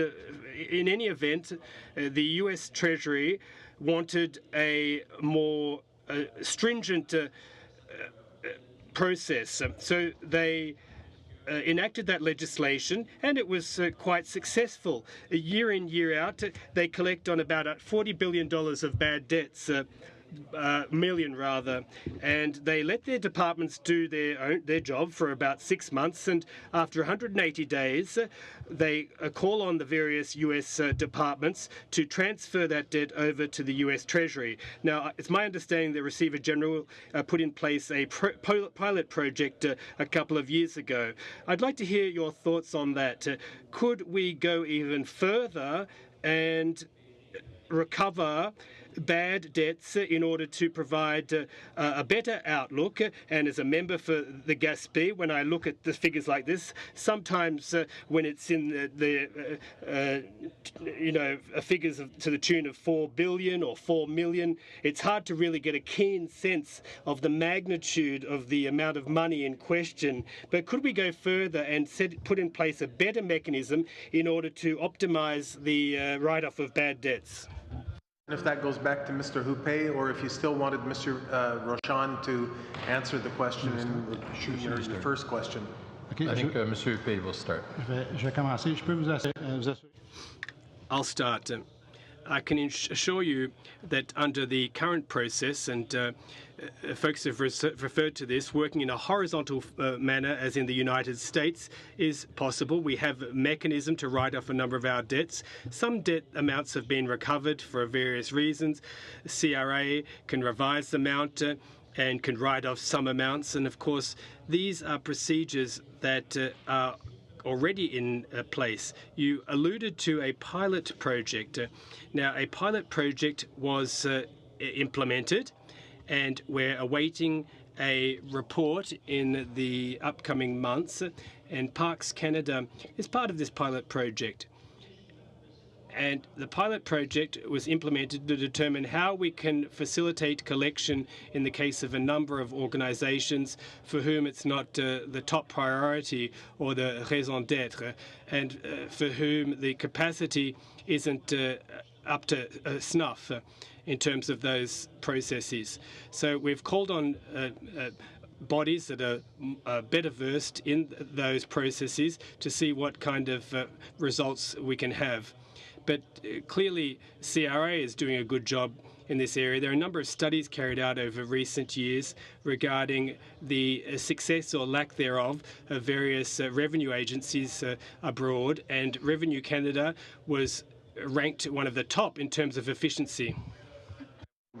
in any event, the US Treasury wanted a more stringent process. So they enacted that legislation, and it was quite successful. Year in, year out, they collect on about $40 billion of bad debts, million rather, and they let their departments do their job for about 6 months, and after 180 days they call on the various US departments to transfer that debt over to the US Treasury. Now, it's my understanding the Receiver General put in place a pilot project a couple of years ago. I'd like to hear your thoughts on that. Could we go even further and recover bad debts in order to provide a better outlook? And as a member for the Gaspé, when I look at the figures like this, sometimes when it's in the figures to the tune of 4 billion or 4 million, it's hard to really get a keen sense of the magnitude of the amount of money in question. But could we go further and put in place a better mechanism in order to optimize the write-off of bad debts? If that goes back to Mr. Huppé, or if you still wanted Mr. Rochon to answer the question in your first question. Okay, I think Mr. Huppé will start. Je vais commencer. Je peux vous assurer. I'll start. I can assure you that under the current process, and folks have referred to this, working in a horizontal manner, as in the United States, is possible. We have a mechanism to write off a number of our debts. Some debt amounts have been recovered for various reasons. CRA can revise the amount and can write off some amounts. And of course, these are procedures that are already in place. You alluded to a pilot project. Now, a pilot project was implemented, and we're awaiting a report in the upcoming months, and Parks Canada is part of this pilot project. And the pilot project was implemented to determine how we can facilitate collection in the case of a number of organisations for whom it's not the top priority or the raison d'être, and for whom the capacity isn't up to snuff in terms of those processes. So we've called on bodies that are better versed in those processes to see what kind of results we can have. But clearly, CRA is doing a good job in this area. There are a number of studies carried out over recent years regarding the success or lack thereof of various revenue agencies abroad, and Revenue Canada was ranked one of the top in terms of efficiency.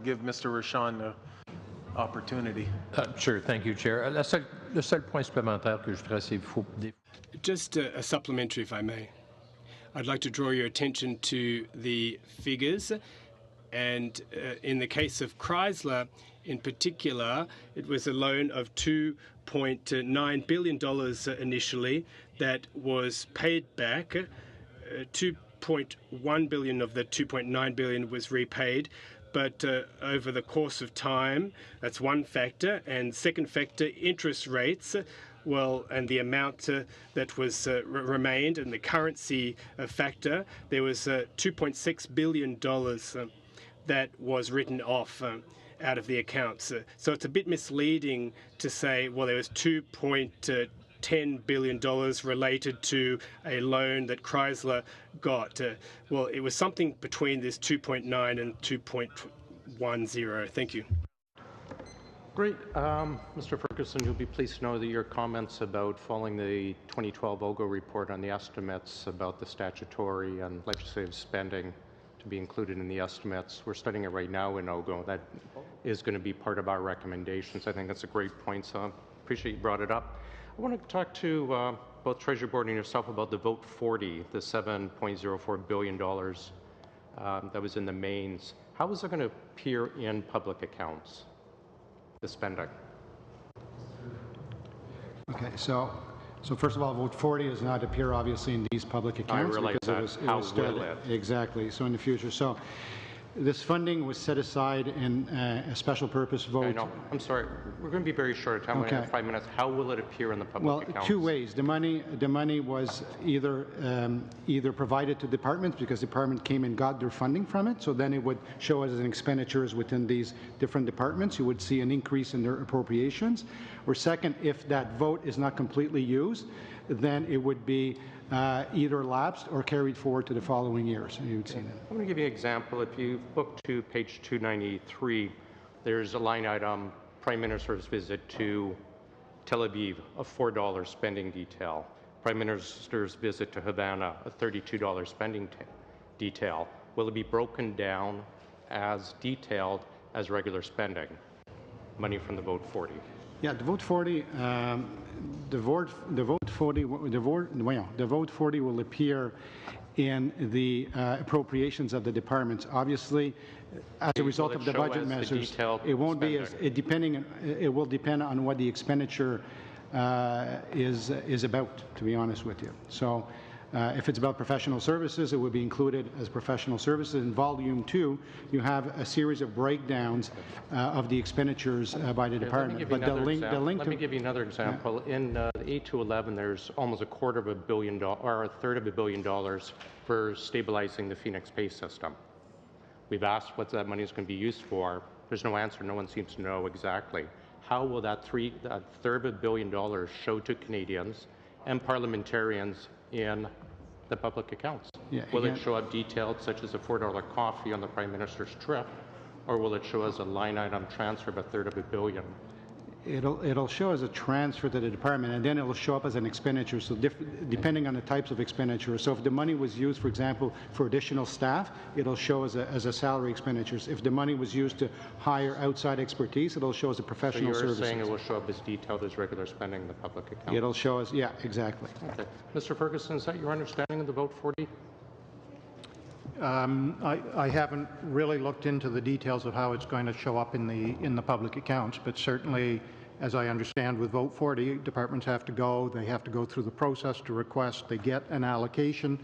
Give Mr. Rashan the opportunity. Sure, thank you, Chair. Le seul point supplémentaire que je voudrais, c'est qu'il faut... Just a supplementary, if I may. I'd like to draw your attention to the figures, and in the case of Chrysler in particular, it was a loan of $2.9 billion initially that was paid back. 2.1 billion of the 2.9 billion was repaid, but over the course of time, that's one factor. And second factor, interest rates. Well, and the amount that was remained, and the currency factor, there was $2.6 billion that was written off out of the accounts. So it's a bit misleading to say, well, there was $2.10 billion related to a loan that Chrysler got. Well, it was something between this 2.9 and 2.10. Thank you. Great. Mr. Ferguson, you'll be pleased to know that your comments about following the 2012 OGO report on the estimates about the statutory and legislative spending to be included in the estimates. We're studying it right now in OGO. That is going to be part of our recommendations. I think that's a great point, so I appreciate you brought it up. I want to talk to both Treasury Board and yourself about the Vote 40, the $7.04 billion that was in the mains. How is it going to appear in public accounts? The spending. Okay, so first of all, Vote 40 does not appear obviously in these public accounts. I realize that. How will it? Exactly. So in the future, so this funding was set aside in a special purpose vote. I know. I'm sorry. We're going to be very short. Time. We have 5 minutes. How will it appear in the public accounts? Two ways. The money was either provided to departments because department came and got their funding from it. So then it would show as an expenditures within these different departments. You would see an increase in their appropriations. Or second, if that vote is not completely used, then it would be either lapsed or carried forward to the following year. So you would see that. I'm going to give you an example. If you look to page 293, there's a line item, Prime Minister's visit to Tel Aviv, a $4 spending detail. Prime Minister's visit to Havana, a $32 spending detail. Will it be broken down as detailed as regular spending? Money from the Vote 40. Yeah, the Vote 40, the Vote 40 will appear in the appropriations of the departments. Obviously, as a result of the budget measures, it won't be as it will depend on what the expenditure is about. To be honest with you, so. If it's about professional services, it would be included as professional services. In Volume 2, you have a series of breakdowns of the expenditures by the department. But let me give you another example. Yeah. In 8-11, there's almost $250 million or a third of $1 billion for stabilizing the Phoenix pay system. We've asked what that money is going to be used for. There's no answer. No one seems to know exactly. How will that third of $1 billion show to Canadians and parliamentarians in the public accounts? Yeah, will it show up detailed, such as a $4 coffee on the Prime Minister's trip, or will it show as a line item transfer of a third of $1 billion? It'll show as a transfer to the department, and then it'll show up as an expenditure, so depending on the types of expenditure. So if the money was used, for example, for additional staff, it'll show as a salary expenditures. If the money was used to hire outside expertise, it'll show as a professional services. So you're saying it will show up as detailed as regular spending in the public account? It'll show as, yeah, exactly. Okay. Mr. Ferguson, is that your understanding of the Vote 40? I haven't really looked into the details of how it's going to show up in the public accounts, but certainly as I understand, with Vote 40, departments have to go, they have to go through the process to request, they get an allocation.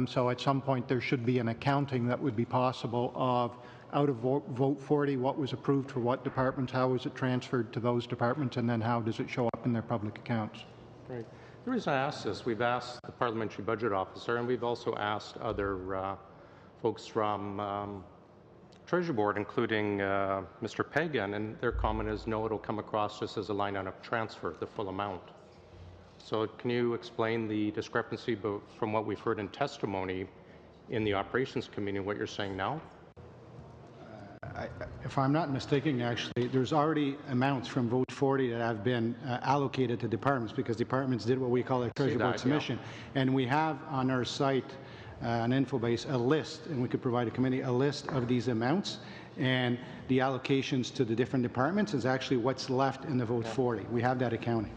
So at some point there should be an accounting that would be possible of out of Vote 40, what was approved for what departments, how was it transferred to those departments, and then how does it show up in their public accounts? Right. The reason I asked this, we've asked the Parliamentary Budget Officer, and we've also asked other folks from Treasury Board, including Mr. Pagan, and their comment is no, it'll come across just as a line item transfer, the full amount. So can you explain the discrepancy from what we've heard in testimony in the Operations Committee and what you're saying now? If I'm not mistaken, actually, there's already amounts from Vote 40 that have been allocated to departments because departments did what we call a Treasury Board submission. Yeah. And we have on our site an info base, a list, and we could provide a committee a list of these amounts, and the allocations to the different departments is actually what's left in the Vote 40. We have that accounting.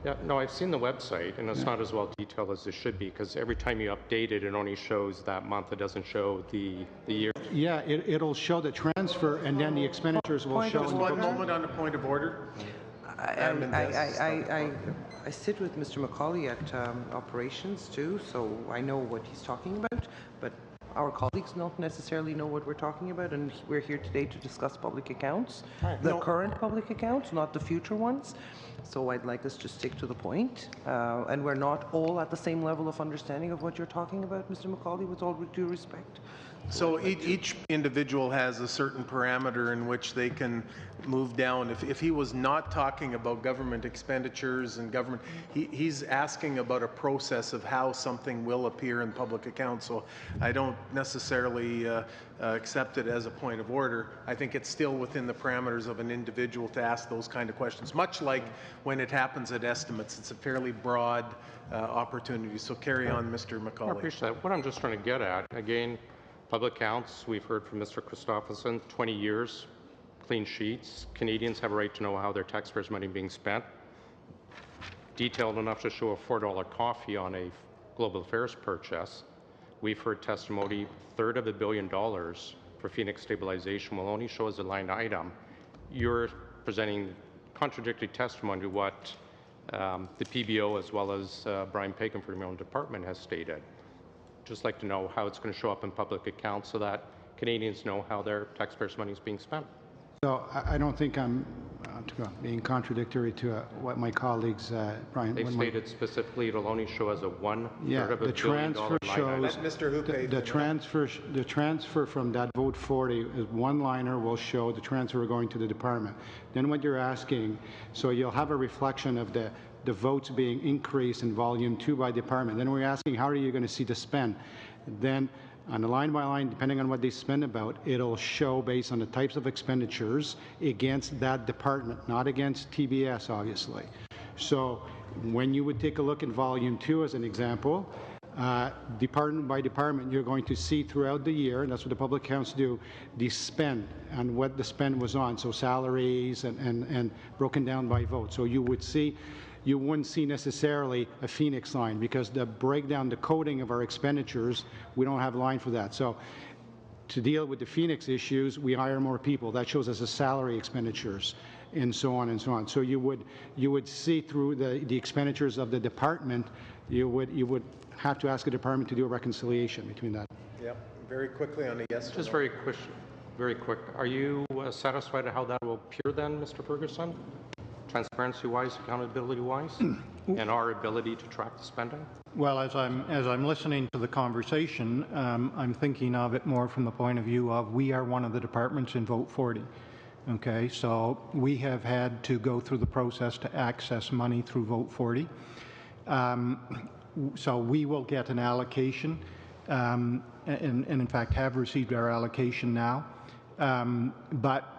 Yeah, no, I've seen the website, and it's not as well detailed as it should be, because every time you update it, it only shows that month. It doesn't show the year. Yeah, it'll show the transfer, and then the expenditures will show. Just one moment on the point of order. I sit with Mr. McCauley at operations too, so I know what he's talking about, but our colleagues don't necessarily know what we're talking about, and we're here today to discuss public accounts, the current public accounts, not the future ones. So I'd like us to stick to the point, and we're not all at the same level of understanding of what you're talking about, Mr. McCauley, with all due respect. So each individual has a certain parameter in which they can move down. If he was not talking about government expenditures and government, he's asking about a process of how something will appear in public accounts. So I don't necessarily accept it as a point of order. I think it's still within the parameters of an individual to ask those kind of questions. Much like when it happens at estimates, it's a fairly broad opportunity. So carry on, Mr. McCauley. I appreciate that. What I'm just trying to get at, again, public accounts, we've heard from Mr. Christopherson, 20 years, clean sheets. Canadians have a right to know how their taxpayers' money is being spent. Detailed enough to show a $4 coffee on a global affairs purchase. We've heard testimony, $1/3 billion for Phoenix stabilization will only show as a line item. You're presenting contradictory testimony to what the PBO as well as Brian Pagan from your own department has stated. Just like to know how it's going to show up in public accounts so that Canadians know how their taxpayers' money is being spent. So I don't think I'm being contradictory to what my colleagues, Brian. They've stated specifically it'll only show as a $1/3 of a the transfer shows the transfer from that Vote 40 is one-liner will show the transfer going to the department. Then what you're asking, so you'll have a reflection of the votes being increased in volume 2 by department. Then we're asking, how are you going to see the spend? Then on a line by line, depending on what they spend about, it'll show based on the types of expenditures against that department, not against TBS, obviously. So when you would take a look at volume 2 as an example, department by department, you're going to see throughout the year, and that's what the public accounts do, the spend and what the spend was on, so salaries and broken down by vote. So you wouldn't see necessarily a Phoenix line because the breakdown, the coding of our expenditures, we don't have a line for that. So to deal with the Phoenix issues, we hire more people. That shows us a salary expenditures and so on and so on. So you would see through the expenditures of the department, you would have to ask a department to do a reconciliation between that. Yep. Very quickly on a yes. Just very quick. Are you satisfied with how that will appear then, Mr. Ferguson? Transparency-wise, accountability-wise, and our ability to track the spending? Well, as I'm listening to the conversation, I'm thinking of it more from the point of view of we are one of the departments in Vote 40. Okay, so we have had to go through the process to access money through Vote 40. So we will get an allocation, and in fact have received our allocation now. But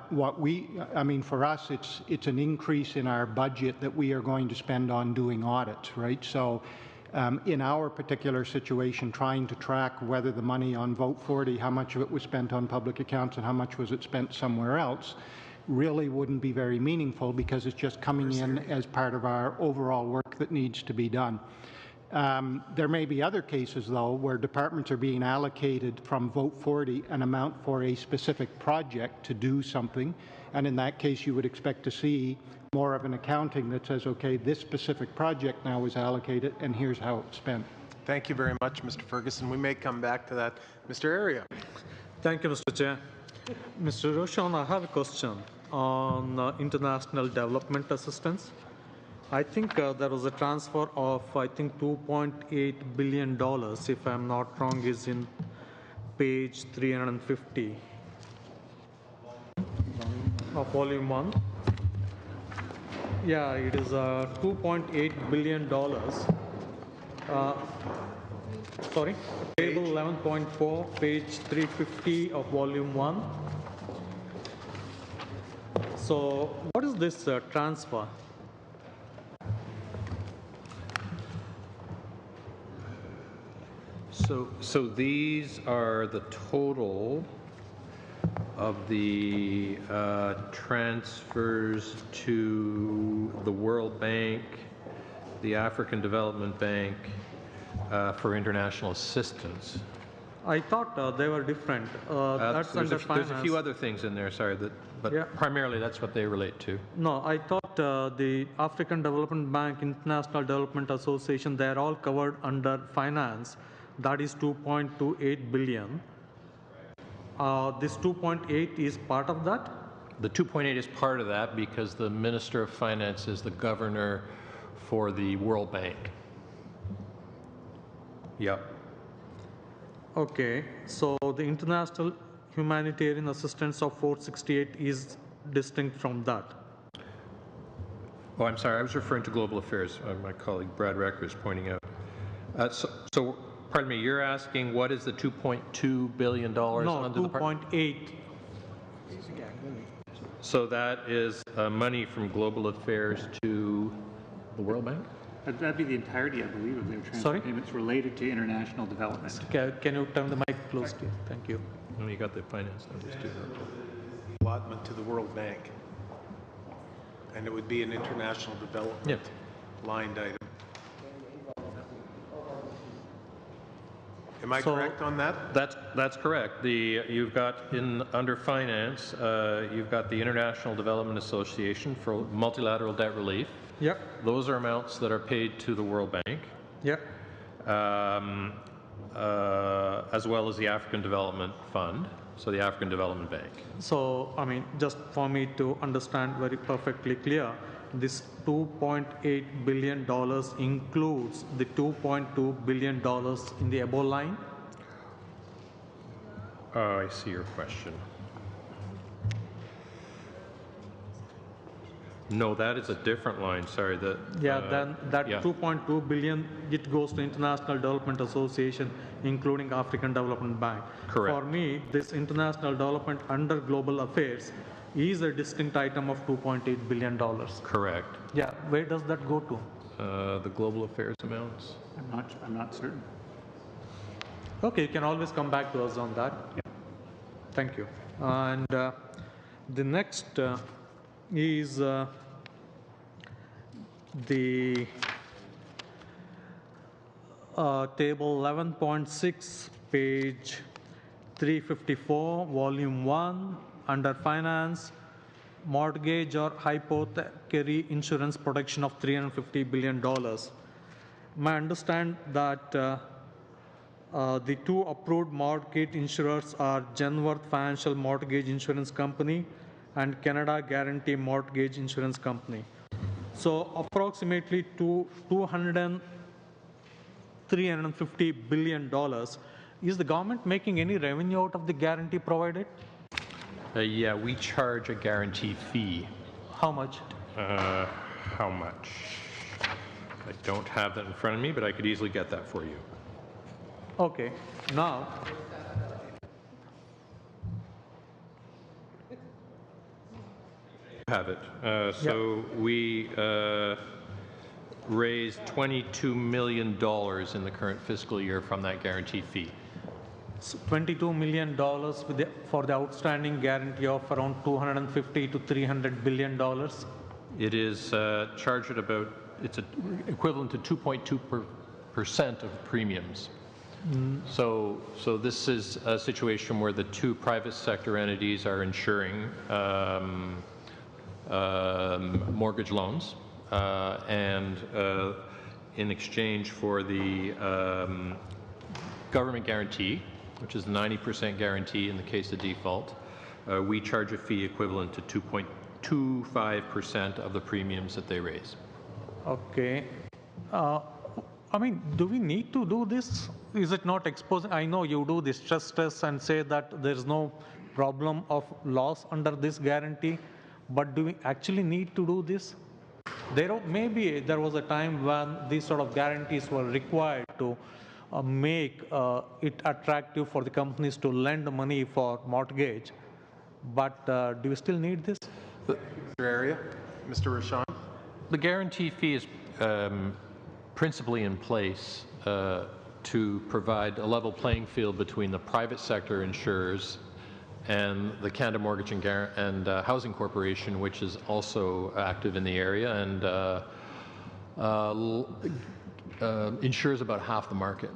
for us, it's an increase in our budget that we are going to spend on doing audits, right? So in our particular situation, trying to track whether the money on Vote 40, how much of it was spent on public accounts and how much was it spent somewhere else, really wouldn't be very meaningful because it's just coming in as part of our overall work that needs to be done. There may be other cases, though, where departments are being allocated from Vote 40 an amount for a specific project to do something, And in that case, you would expect to see more of an accounting that says, okay, this specific project now is allocated and here's how it's spent. Thank you very much, Mr. Ferguson. We may come back to that. Mr. Area. Thank you, Mr. Chair. Mr. Roshan, I have a question on international development assistance. I think there was a transfer of, I think, $2.8 billion, if I'm not wrong, is in page 350 of volume 1. Yeah, it is $2.8 billion. Sorry, table 11.4, page 350 of volume 1. So what is this transfer? So these are the total of the transfers to the World Bank, the African Development Bank, for international assistance. I thought they were different. That's under finance. There's a few other things in there, sorry, but yeah, primarily that's what they relate to. No, I thought the African Development Bank, International Development Association, they're all covered under finance. That is 2.28 billion. This 2.8 is part of that? The 2.8 is part of that because the Minister of Finance is the governor for the World Bank. Yep. Okay, so the international humanitarian assistance of 468 is distinct from that. Oh, I'm sorry, I was referring to global affairs. My colleague Brad Recker is pointing out. So, pardon me, you're asking what is the $2.2 billion under the 2.8. So that is money from global affairs to the World Bank? That'd be the entirety, I believe, of their transfer Sorry? payments related to international development. Can you turn the mic close to you? Thank you. Oh, you got the finance numbers too. Allotment to the World Bank. And it would be an international development line item. Am I correct on that? That's correct. You've got under finance, you've got the International Development Association for multilateral debt relief. Yep. Those are amounts that are paid to the World Bank. Yep. As well as the African Development Fund, so the African Development Bank. So, I mean, just for me to understand very perfectly clear, this $2.8 billion includes the $2.2 billion in the above line? Oh, I see your question. No, that is a different line. Sorry. Then that 2.2 billion, it goes to International Development Association, including African Development Bank. Correct. For me, this international development under global affairs is a distinct item of $2.8 billion. Correct. Yeah, where does that go to? The global affairs amounts. I'm not certain. Okay, you can always come back to us on that. Yeah. Thank you. And the next is the table 11.6, page 354, volume 1, under finance, mortgage or hypothecary insurance protection of $350 billion. I understand that the two approved mortgage insurers are Genworth Financial Mortgage Insurance Company and Canada Guarantee Mortgage Insurance Company. So approximately $350 billion. Is the government making any revenue out of the guarantee provided? Yeah, we charge a guarantee fee. How much? How much? I don't have that in front of me, but I could easily get that for you. Okay. Now, have it. So we raised $22 million in the current fiscal year from that guarantee fee. So $22 million for the outstanding guarantee of around $250 to $300 billion. It is charged at about, it's equivalent to 2.2% of premiums. So this is a situation where the two private sector entities are insuring mortgage loans, and in exchange for the government guarantee, which is 90% guarantee in the case of default, we charge a fee equivalent to 2.25% of the premiums that they raise. Okay. I mean, do we need to do this? Is it not exposed? I know you do this stress test and say that there's no problem of loss under this guarantee, but do we actually need to do this? Maybe there was a time when these sort of guarantees were required to make it attractive for the companies to lend money for mortgage, but do we still need this? Mr. Area, Mr. Rashan. The guarantee fee is principally in place to provide a level playing field between the private sector insurers and the Canada Mortgage and Housing Corporation, which is also active in the area and insures about half the market.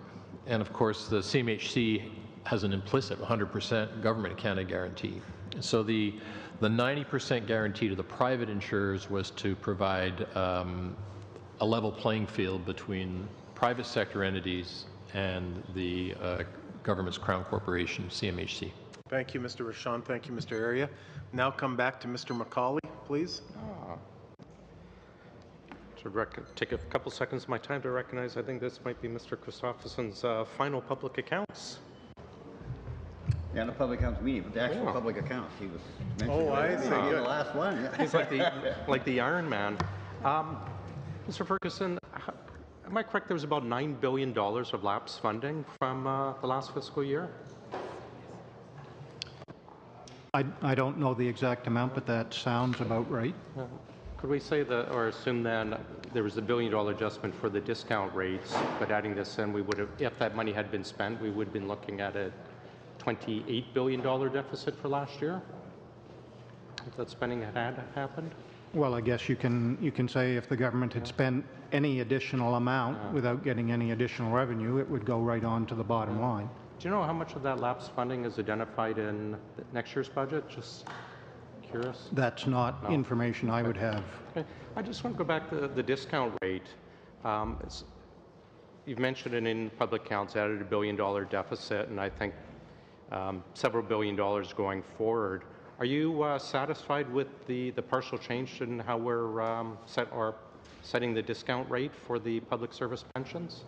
And of course, the CMHC has an implicit 100% Government of Canada guarantee. So the 90% guarantee to the private insurers was to provide a level playing field between private sector entities and the government's Crown Corporation, CMHC. Thank you, Mr. Rashan. Thank you, Mr. Area. Now come back to Mr. McCauley, please. To take a couple seconds of my time to recognize, I think this might be Mr. Christopherson's final public accounts. Yeah, the public accounts meeting, but the actual public accounts, he was mentioning. Oh, I see. The last one. Yeah. He's like the Iron Man. Mr. Ferguson, am I correct there was about $9 billion of lapse funding from the last fiscal year? I don't know the exact amount, but that sounds about right. Could we say that, or assume then there was a $1 billion adjustment for the discount rates, but adding this in, we would have, if that money had been spent, we would have been looking at a $28 billion deficit for last year? If that spending had happened? Well, I guess you can say if the government had spent any additional amount without getting any additional revenue, it would go right on to the bottom line. Do you know how much of that lapse funding is identified in next year's budget? Just curious. That's not information I would have. Okay. I just want to go back to the discount rate. You've mentioned it in public accounts, added $1 billion deficit, and I think several $1 billion going forward. Are you satisfied with the partial change in how we're setting the discount rate for the public service pensions?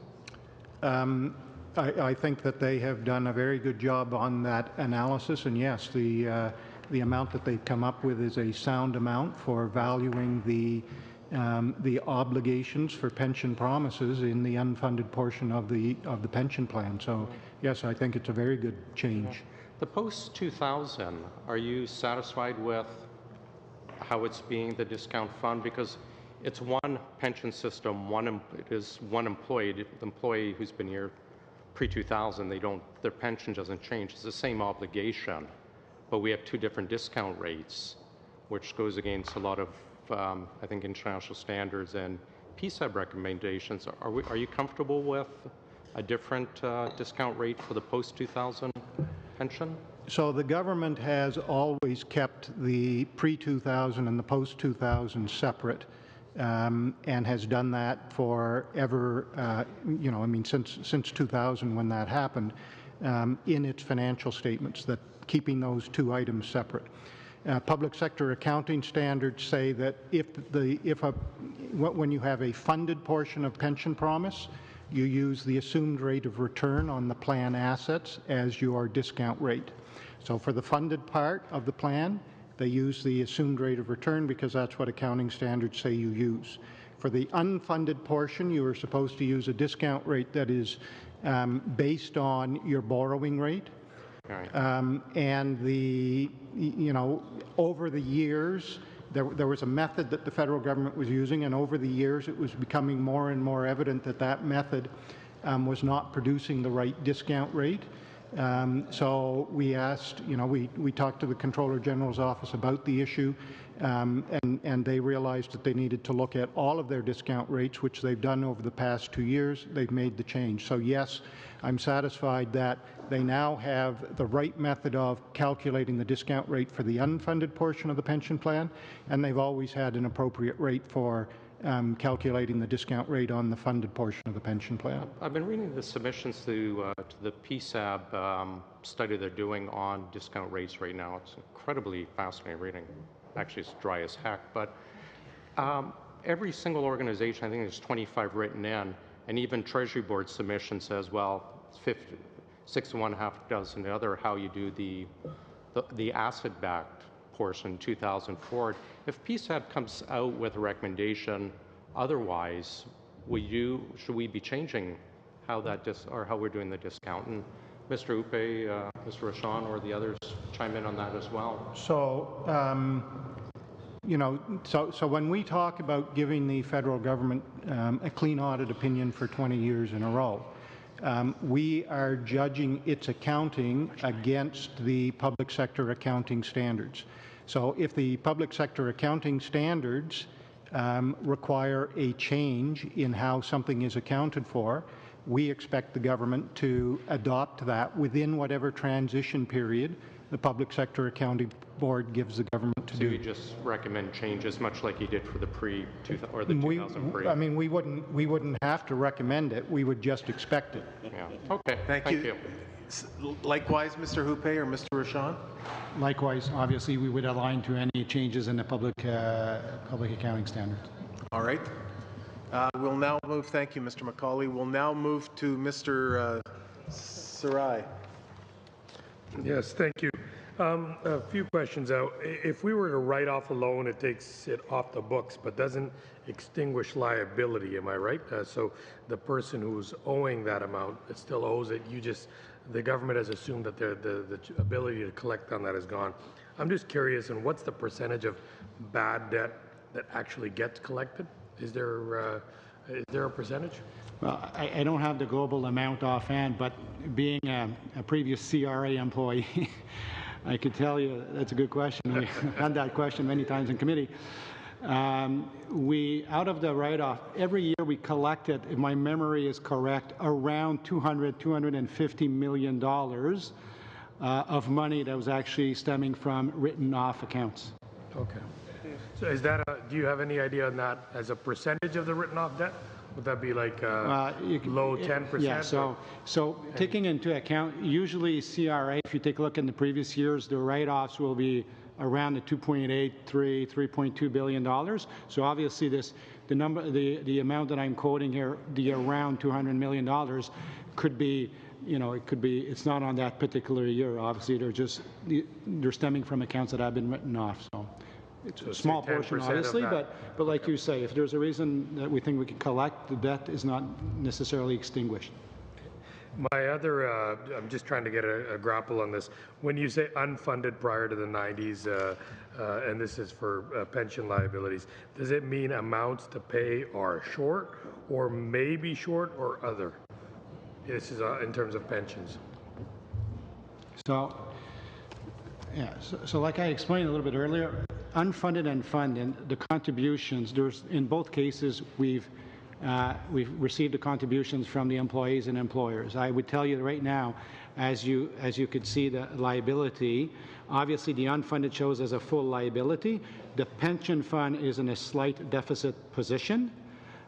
I think that they have done a very good job on that analysis, and yes, the amount that they've come up with is a sound amount for valuing the obligations for pension promises in the unfunded portion of the pension plan. So yes, I think it's a very good change. The post-2000, are you satisfied with how it's being, the discount fund? Because it's one pension system, it is one employee. The employee who's been here pre-2000, their pension doesn't change. It's the same obligation, but we have two different discount rates, which goes against a lot of, I think, international standards and PSAB recommendations. Are you comfortable with a different discount rate for the post-2000 pension? So the government has always kept the pre-2000 and the post-2000 separate, and has done that forever, since 2000 when that happened, in its financial statements, that keeping those two items separate. Public sector accounting standards say that when you have a funded portion of pension promise, you use the assumed rate of return on the plan assets as your discount rate. So for the funded part of the plan, they use the assumed rate of return because that's what accounting standards say you use. For the unfunded portion, you are supposed to use a discount rate that is based on your borrowing rate. Right. And over the years, there was a method that the federal government was using, and over the years it was becoming more and more evident that that method was not producing the right discount rate. So we asked, we talked to the Comptroller General's office about the issue, and they realized that they needed to look at all of their discount rates, which they've done over the past 2 years. They've made the change. So yes, I'm satisfied that they now have the right method of calculating the discount rate for the unfunded portion of the pension plan, and they've always had an appropriate rate for calculating the discount rate on the funded portion of the pension plan. I've been reading the submissions to the PSAB study they're doing on discount rates right now. It's incredibly fascinating reading. Actually, it's dry as heck. But every single organization, I think there's 25 written in, and even Treasury Board submission says, well, 6 to 1.5 dozen the other, how you do the asset-backed portion, 2000 forward. If PSAB comes out with a recommendation otherwise, should we be changing how that how we're doing the discount? And Mr. Upe, Mr. Rashan, or the others chime in on that as well. So, so when we talk about giving the federal government a clean audit opinion for 20 years in a row, we are judging its accounting against the public sector accounting standards. So if the public sector accounting standards require a change in how something is accounted for, we expect the government to adopt that within whatever transition period the Public Sector Accounting Board gives the government to do. So you just recommend changes, much like you did for the or the 2000 pre? I mean, we wouldn't have to recommend it. We would just expect it. Yeah. Okay. Thank you. Likewise, Mr. Hupe or Mr. Rashan? Likewise, obviously, we would align to any changes in the public accounting standards. All right. We'll now move, thank you, Mr. McCauley. We'll now move to Mr. Sarai. Yes, thank you. A few questions out. If we were to write off a loan, it takes it off the books, but doesn't extinguish liability, am I right? So the person who's owing that amount, it still owes it. The government has assumed that the ability to collect on that is gone. I'm just curious, and what's the percentage of bad debt that actually gets collected? Is there a percentage? Well, I don't have the global amount offhand, but being a previous CRA employee, I could tell you that's a good question. We've had that question many times in committee. Out of the write-off, every year we collected, if my memory is correct, around $250 million of money that was actually stemming from written-off accounts. Okay. So is that do you have any idea on that as a percentage of the written-off debt? Would that be like low 10%? Yeah, so taking into account, usually CRA, if you take a look in the previous years, the write-offs will be around the $3.2 billion. So obviously the amount that I'm quoting here, the around $200 million, could be, it's not on that particular year. Obviously, they're stemming from accounts that have been written off. So it's a small portion, obviously, but like you say, if there's a reason that we think we can collect, the debt is not necessarily extinguished. My other, I'm just trying to get a grapple on this. When you say unfunded prior to the 90s, and this is for pension liabilities, does it mean amounts to pay are short, or maybe short, or other? This is in terms of pensions. So, yeah, so like I explained a little bit earlier, unfunded and funded, the contributions, in both cases, we've received the contributions from the employees and employers. I would tell you right now, as you could see the liability, obviously the unfunded shows as a full liability. The pension fund is in a slight deficit position,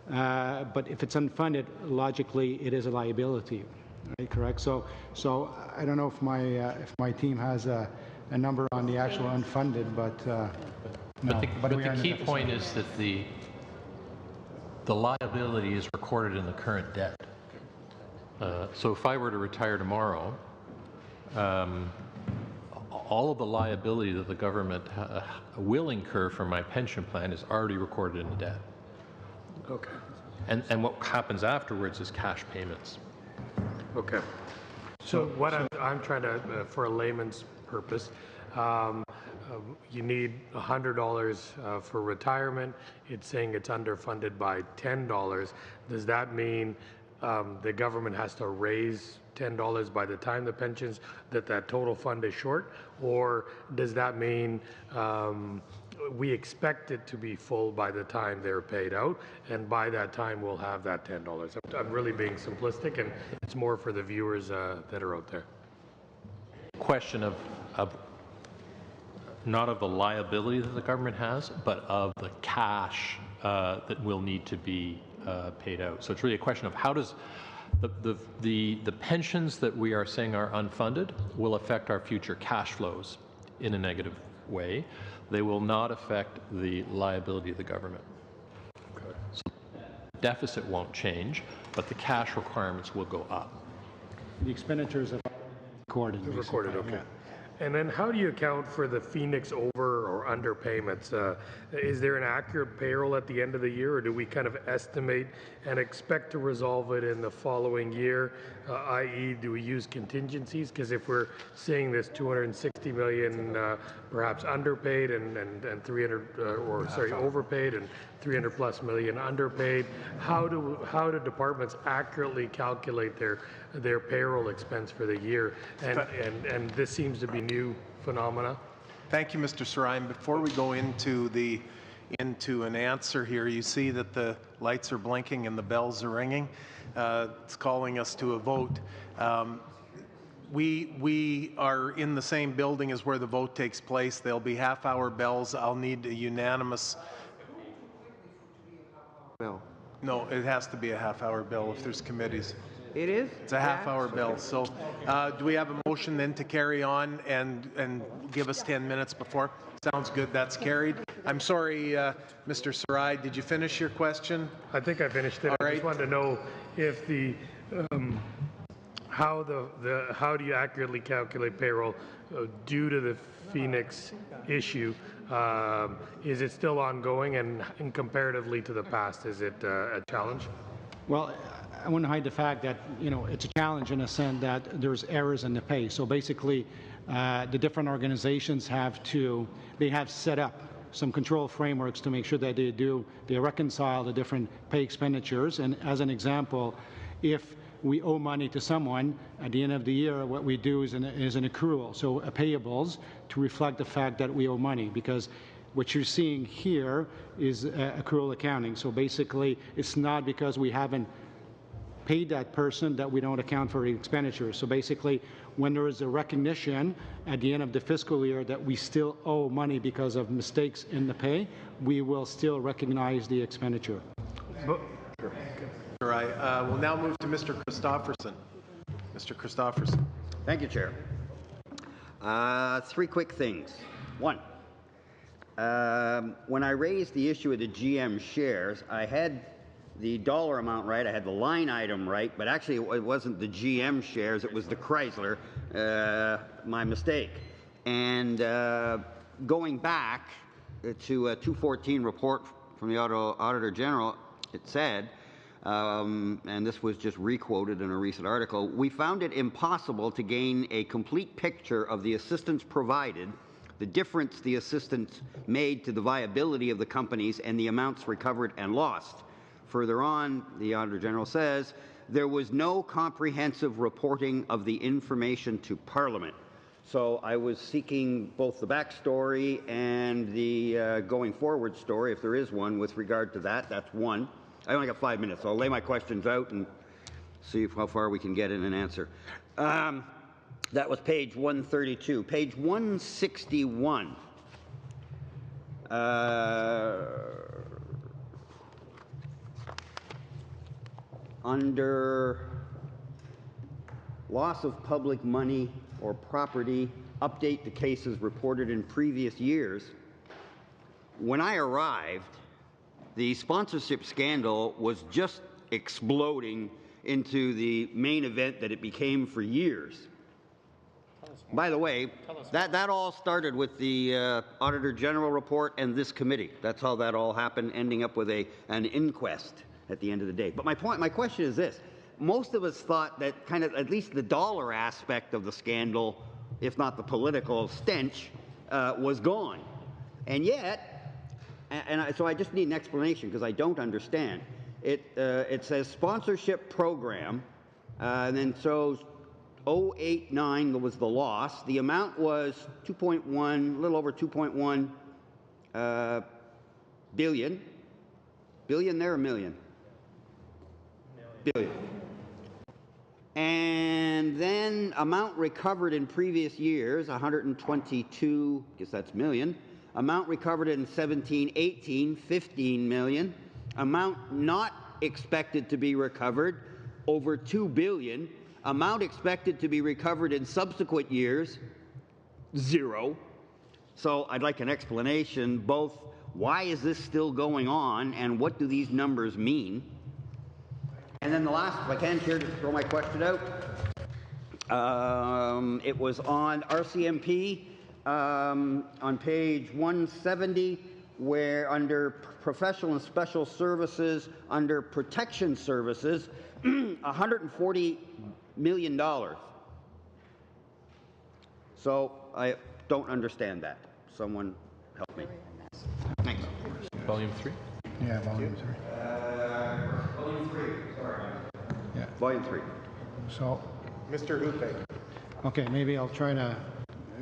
but if it's unfunded, logically it is a liability. Right, correct? So I don't know if my team has a number on the actual unfunded, but no. But the key point is that the liability is recorded in the current debt. So if I were to retire tomorrow, all of the liability that the government will incur from my pension plan is already recorded in the debt. Okay. And what happens afterwards is cash payments. Okay. So what I'm trying to, for a layman's purpose, you need $100 for retirement. It's saying it's underfunded by $10. Does that mean the government has to raise $10 by the time the pensions, that total fund is short? Or does that mean we expect it to be full by the time they're paid out, and by that time we'll have that $10? I'm really being simplistic, and it's more for the viewers that are out there. Question of not of the liability that the government has, but of the cash that will need to be paid out. So it's really a question of how does the pensions that we are saying are unfunded will affect our future cash flows in a negative way. They will not affect the liability of the government. Okay. So deficit won't change, but the cash requirements will go up. The expenditures are recorded. Recorded, okay. Yeah. And then how do you account for the Phoenix over or under payments? Is there an accurate payroll at the end of the year, or do we kind of estimate and expect to resolve it in the following year, i.e. do we use contingencies? Because if we're seeing this $260 million perhaps underpaid and 300, overpaid and 300 plus million underpaid, how do departments accurately calculate their payroll expense for the year? And this seems to be new phenomena. Thank you, Mr. Sarai. Before we go into an answer here, you see that the lights are blinking and the bells are ringing. It's calling us to a vote. We are in the same building as where the vote takes place. There'll be half-hour bells. I'll need a unanimous. Bell. No, it has to be a half-hour bell if there's committees. It is? It's a half-hour bell. So do we have a motion then to carry on and give us 10 minutes before? Sounds good. That's carried. I'm sorry, Mr. Sarai, did you finish your question? I think I finished it. I just wanted to know if the how do you accurately calculate payroll due to the Phoenix issue? Is it still ongoing, and comparatively to the past, is it a challenge? Well, I wouldn't hide the fact that, it's a challenge in a sense that there's errors in the pay. So basically, the different organizations have set up some control frameworks to make sure that they reconcile the different pay expenditures. And as an example, if we owe money to someone, at the end of the year, what we do is an accrual, so a payables, to reflect the fact that we owe money, because what you're seeing here is accrual accounting. So basically, it's not because we haven't paid that person that we don't account for the expenditures. So basically, when there is a recognition at the end of the fiscal year that we still owe money because of mistakes in the pay, we will still recognize the expenditure. All right. We'll now move to Mr. Christofferson. Mr. Christofferson. Thank you, Chair. 3 quick things. 1, when I raised the issue of the GM shares, I had the dollar amount right, I had the line item right, but actually it wasn't the GM shares, it was the Chrysler, my mistake. And going back to a 214 report from the Auditor General, it said, and this was just requoted in a recent article, we found it impossible to gain a complete picture of the assistance provided, the difference the assistance made to the viability of the companies, and the amounts recovered and lost. Further on, the Auditor General says, there was no comprehensive reporting of the information to Parliament. So I was seeking both the backstory and the going forward story, if there is one, with regard to that. That's one. I only got 5 minutes, so I'll lay my questions out and see how far we can get in an answer. That was page 132. Page 161. Under loss of public money or property, update the cases reported in previous years. When I arrived, the sponsorship scandal was just exploding into the main event that it became for years. By the way, that all started with the Auditor General report and this committee. That's how that all happened, ending up with an inquest at the end of the day. But my question is this. Most of us thought that kind of at least the dollar aspect of the scandal, if not the political stench, was gone. And yet, so I just need an explanation because I don't understand. It says sponsorship program, and then shows 089 was the loss. The amount was 2.1, a little over 2.1 billion. Billion there, or million? Billion. And then amount recovered in previous years, 122, I guess that's million. Amount recovered in 17-18, 15 million. Amount not expected to be recovered, over 2 billion. Amount expected to be recovered in subsequent years, 0. So I'd like an explanation, both why is this still going on and what do these numbers mean? And then the last, if I can, Chair, just throw my question out. It was on RCMP on page 170, where under professional and special services, under protection services, $140 million. So I don't understand that. Someone help me. Thanks. Volume 3? Yeah, volume 3. Volume 3, sorry. Yeah. Volume 3. So, Mr. Hupe. okay, maybe I'll try to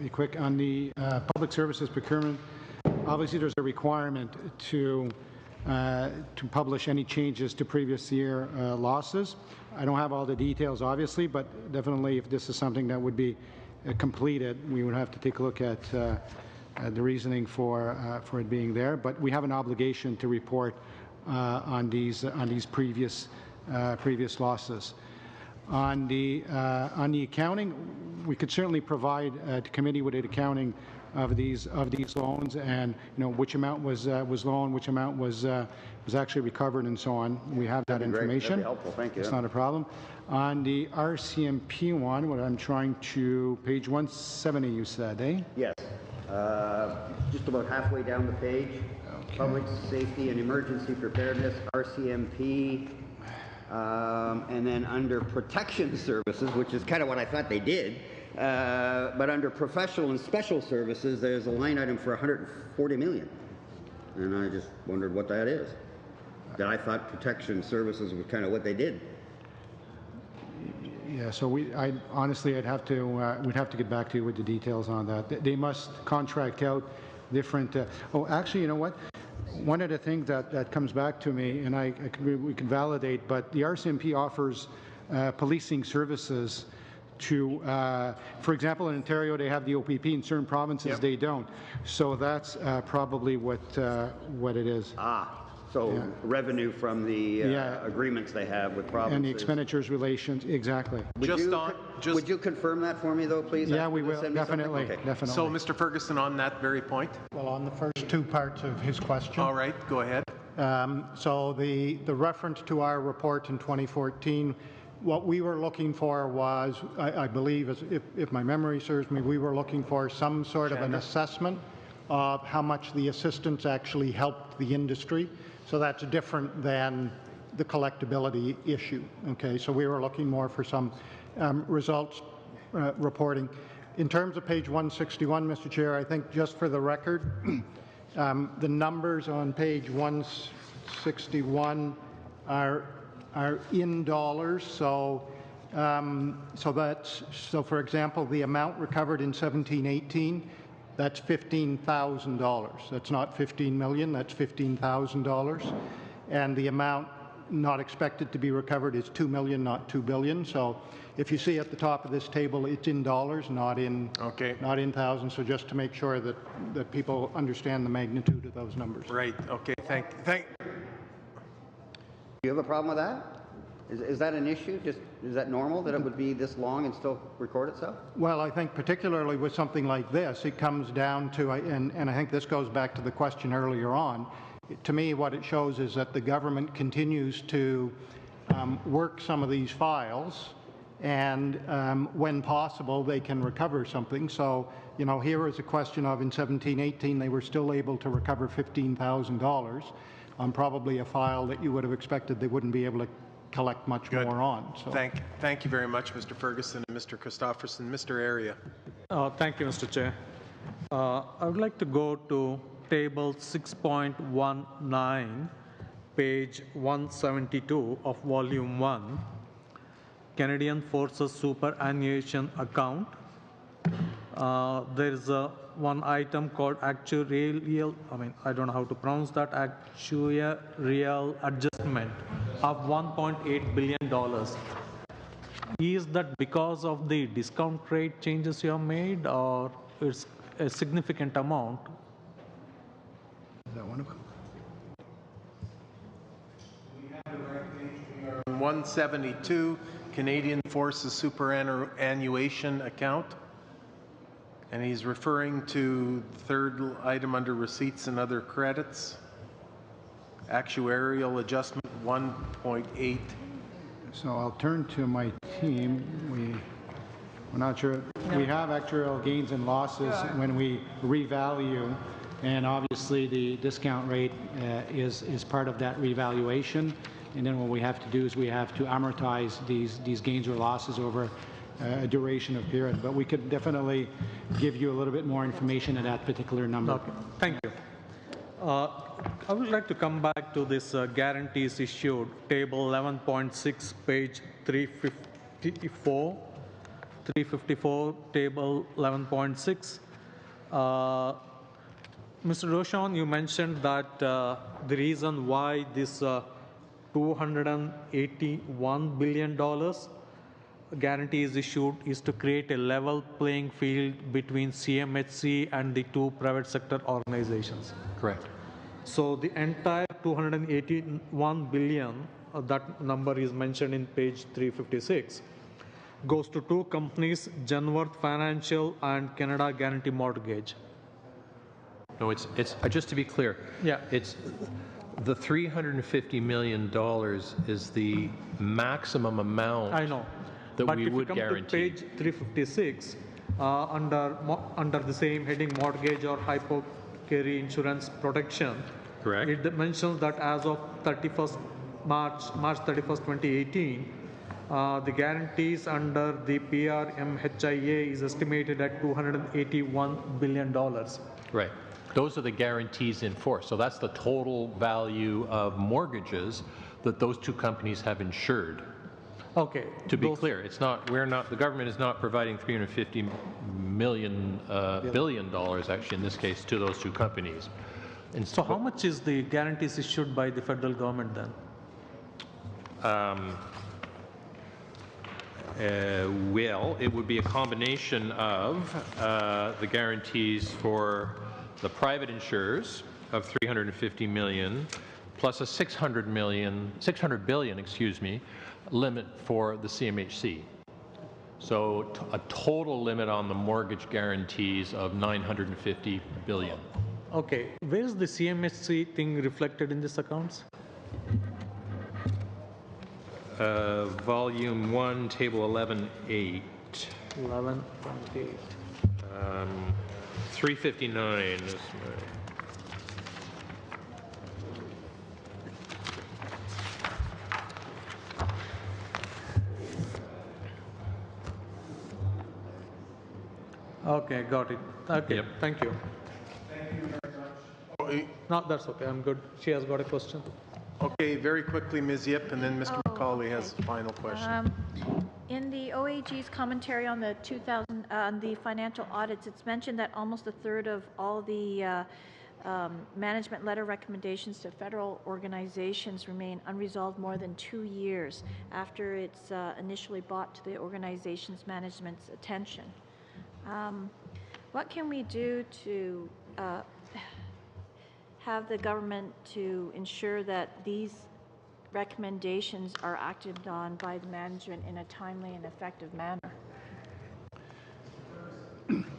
be quick on the public services procurement. Obviously, there's a requirement to publish any changes to previous year losses. I don't have all the details, obviously, but definitely if this is something that would be completed, we would have to take a look at the reasoning for it being there. But we have an obligation to report on these previous losses. On the accounting, we could certainly provide the committee with an accounting of these loans, and which amount was loaned, which amount was actually recovered, and so on. We have that information. That'd be helpful. Thank you. It's not a problem. On the RCMP one, what I'm trying to page 170, you said, eh? Yes. Just about halfway down the page. Okay. Public safety and emergency preparedness, RCMP. And then under protection services, which is kind of what I thought they did, but under professional and special services, there's a line item for $140 million. And I just wondered what that is. I thought protection services was kind of what they did. Yeah, so honestly, we'd have to get back to you with the details on that. They must contract out different. Actually, you know what? One of the things that comes back to me, and we can validate, but the RCMP offers policing services to, for example, in Ontario they have the OPP, in certain provinces they don't. So that's probably what it is. So revenue from the agreements they have with provinces. And the expenditures relations, exactly. Would you confirm that for me, though, please? Yeah, we will, definitely, okay. definitely. So, Mr. Ferguson, on that very point? Well, on the first two parts of his question. All right, go ahead. So the reference to our report in 2014, what we were looking for was, I believe, if my memory serves me, we were looking for some sort of an assessment of how much the assistance actually helped the industry. So that's different than the collectability issue. Okay, so we were looking more for some results reporting. In terms of page 161, Mr. Chair, I think just for the record, the numbers on page 161 are in dollars. So for example, the amount recovered in 17-18. That's $15,000. That's not $15 million, that's $15,000. And the amount not expected to be recovered is $2 million, not $2 billion. So if you see at the top of this table, it's in dollars, not in thousands. So just to make sure that people understand the magnitude of those numbers. Right, okay, thank. Do you have a problem with that? Is that an issue? Is that normal that it would be this long and still record itself? Well, I think particularly with something like this, it comes down to, and I think this goes back to the question earlier on, to me what it shows is that the government continues to work some of these files, and when possible they can recover something. So, here is a question of in 17-18 they were still able to recover $15,000 on probably a file that you would have expected they wouldn't be able to collect much more on. So. Thank you very much, Mr. Ferguson and Mr. Christofferson. Mr. Area. Thank you, Mr. Chair. I would like to go to table 6.19 page 172 of volume 1, Canadian Forces Superannuation Account. There is one item called actuarial, I don't know how to pronounce that, actuarial adjustment of $1.8 billion. Is that because of the discount rate changes you have made, or it's a significant amount? Is that one of them? 172, Canadian Forces Superannuation Account. And he's referring to the third item under receipts and other credits. Actuarial adjustment 1.8. So I'll turn to my team. We're not sure. We have actuarial gains and losses when we revalue, and obviously the discount rate is part of that revaluation. And then what we have to do is we have to amortize these gains or losses over a duration of period. But we could definitely give you a little bit more information at that particular number. Okay, thank you. I would like to come back to this guarantees issued, table 11.6, page 354, table 11.6. Mr. Roshan, you mentioned that the reason why this $281 billion guarantee is issued is to create a level playing field between CMHC and the two private sector organizations. Correct. So the entire 281 billion, that number is mentioned in page 356, goes to two companies, Genworth Financial and Canada Guarantee Mortgage. No, it's just to be clear. Yeah. It's the $350 million is the maximum amount. I know. That but we if would you come guarantee. To page 356, under the same heading, mortgage or hypothecary insurance protection, Correct. It mentions that as of March 31st, 2018, the guarantees under the PRMHIA is estimated at $281 billion. Right. Those are the guarantees in force. So that's the total value of mortgages that those two companies have insured. Okay. To be clear, it's not. The government is not providing $350 billion actually in this case to those two companies. And so how much is the guarantees issued by the federal government then? Well, it would be a combination of the guarantees for the private insurers of $350 million, plus a $600 billion, limit for the CMHC. So a total limit on the mortgage guarantees of $950 billion. Okay, where is the CMHC thing reflected in these accounts? Volume 1, table 11.8. 11.8. 359 is my... Okay, got it. Okay, Yep. Thank you. Thank you very much. No, that's okay. I'm good. She has got a question. Okay, very quickly, Ms. Yip, and then Mr. McCauley has a final question. In the OAG's commentary on the the financial audits, it's mentioned that almost a third of all the management letter recommendations to federal organizations remain unresolved more than 2 years after it's initially brought to the organization's management's attention. What can we do to have the government to ensure that these recommendations are acted on by the management in a timely and effective manner?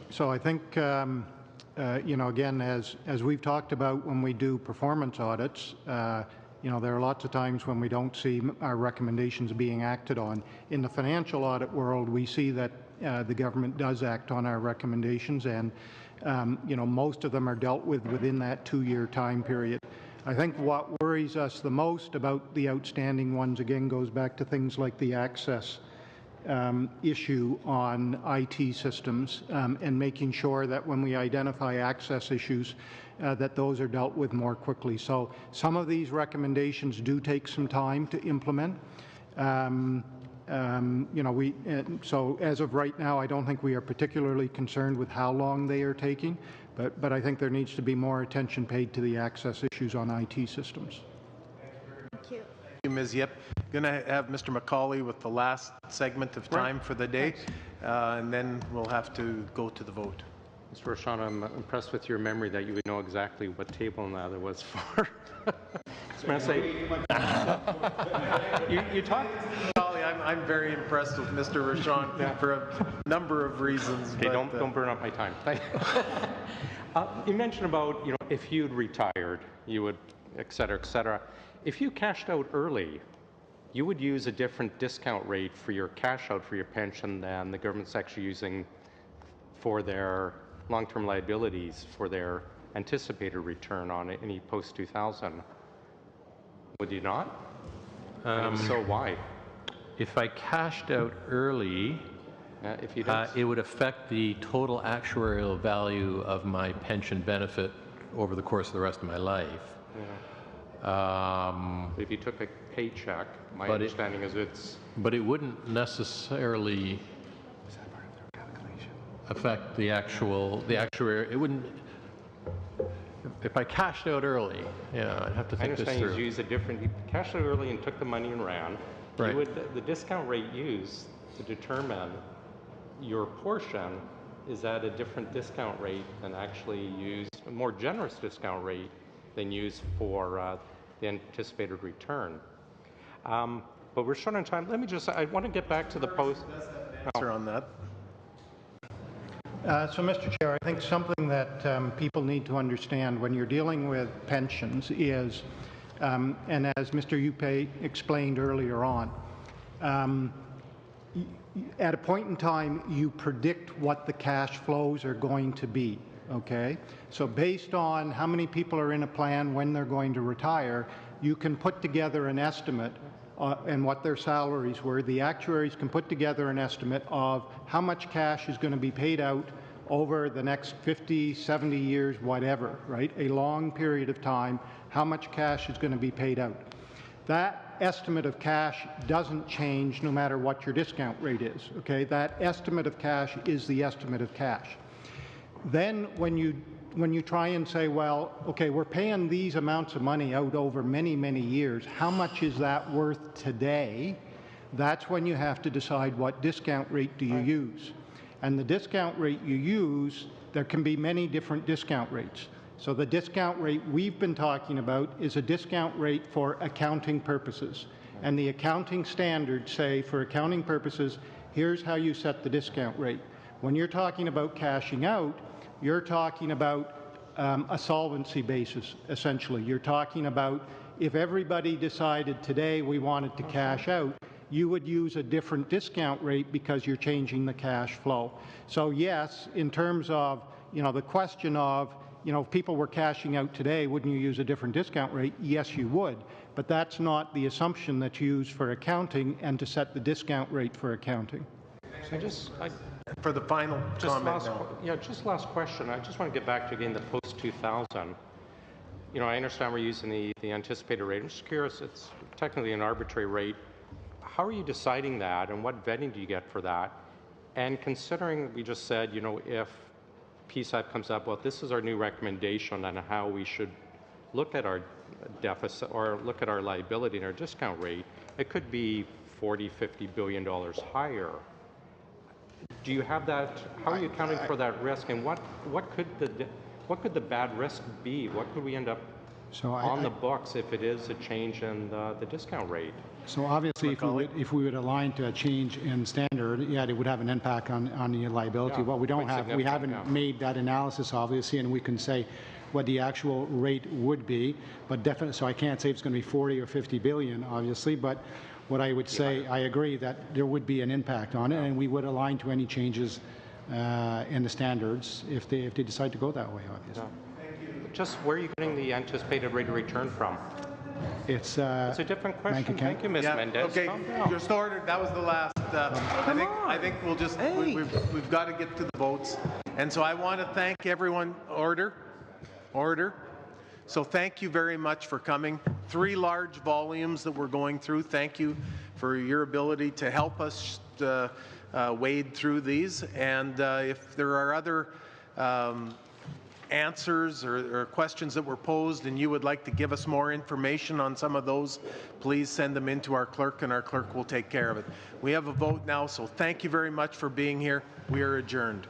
So I think, again, as we've talked about when we do performance audits, there are lots of times when we don't see our recommendations being acted on. In the financial audit world, we see that the government does act on our recommendations, and most of them are dealt with within that 2-year time period. I think what worries us the most about the outstanding ones, again, goes back to things like the access issue on IT systems, and making sure that when we identify access issues, that those are dealt with more quickly. So some of these recommendations do take some time to implement. So as of right now, I don't think we are particularly concerned with how long they are taking, but I think there needs to be more attention paid to the access issues on IT systems. Thank you. Thank you, Ms. Yip. Going to have Mr. McCauley with the last segment of time for the day, and then we'll have to go to the vote. Mr. Rochon, I'm impressed with your memory that you would know exactly what table that it was for. You talked. I'm very impressed with Mr. Rochon for a number of reasons. Okay, but, don't burn up my time. You mentioned about if you'd retired, you would, et cetera, et cetera. If you cashed out early, you would use a different discount rate for your cash out for your pension than the government's actually using for their long-term liabilities for their anticipated return on any post-2000. Would you not? And if so, why? If I cashed out early, if you it would affect the total actuarial value of my pension benefit over the course of the rest of my life. If you took a paycheck, my understanding is it's... But it wouldn't necessarily affect the actuary. It wouldn't... If I cashed out early, I'd have to think this through. I understand you use a different... You cashed out early and took the money and ran. Right. The discount rate used to determine your portion is at a different discount rate than actually used, a more generous discount rate than used for the anticipated return. But we're short on time. I want to get back to the post. Answer on that. So, Mr. Chair, I think something that people need to understand when you're dealing with pensions is, and as Mr. Yupe explained earlier on, at a point in time, you predict what the cash flows are going to be, okay? So based on how many people are in a plan, when they're going to retire, you can put together an estimate and what their salaries were. The actuaries can put together an estimate of how much cash is going to be paid out over the next 50, 70 years, whatever, right? A long period of time, how much cash is going to be paid out. That estimate of cash doesn't change no matter what your discount rate is, okay? That estimate of cash is the estimate of cash. Then when you try and say, well, okay, we're paying these amounts of money out over many, many years, how much is that worth today? That's when you have to decide what discount rate do you use. And the discount rate you use, there can be many different discount rates. So the discount rate we've been talking about is a discount rate for accounting purposes. And the accounting standards say, for accounting purposes, here's how you set the discount rate. When you're talking about cashing out, you're talking about a solvency basis, essentially. You're talking about if everybody decided today we wanted to cash out, you would use a different discount rate because you're changing the cash flow. So yes, in terms of, the question of, if people were cashing out today, wouldn't you use a different discount rate? Yes, you would. But that's not the assumption that's used for accounting and to set the discount rate for accounting. For the final comment now. Just last question. I just want to get back to, again, the post-2000. I understand we're using the anticipated rate. I'm just curious, it's technically an arbitrary rate. How are you deciding that, and what vetting do you get for that? And considering we just said, if PSAP comes up, well, this is our new recommendation on how we should look at our deficit or look at our liability and our discount rate, it could be $40, $50 billion higher. Do you have that? How are you accounting for that risk, and what could the bad risk be? What could we end up on the books if it is a change in the discount rate? So obviously, if we would align to a change in standard, it would have an impact on the liability. Yeah, what we haven't made that analysis, obviously, and we can say what the actual rate would be, but definitely, so I can't say it's going to be 40 or 50 billion, obviously, but what I would say, I agree that there would be an impact on it, and we would align to any changes in the standards if they decide to go that way, obviously. Just where are you getting the anticipated rate of return from? It's a different question. Thank you, Ms. Mendez. Okay, just ordered. That was the last. I think we'll just we've got to get to the votes, and so I want to thank everyone. Order. Order. So thank you very much for coming. 3 large volumes that we're going through. Thank you for your ability to help us wade through these. And if there are other answers or questions that were posed and you would like to give us more information on some of those, please send them in to our clerk and our clerk will take care of it. We have a vote now, so thank you very much for being here. We are adjourned.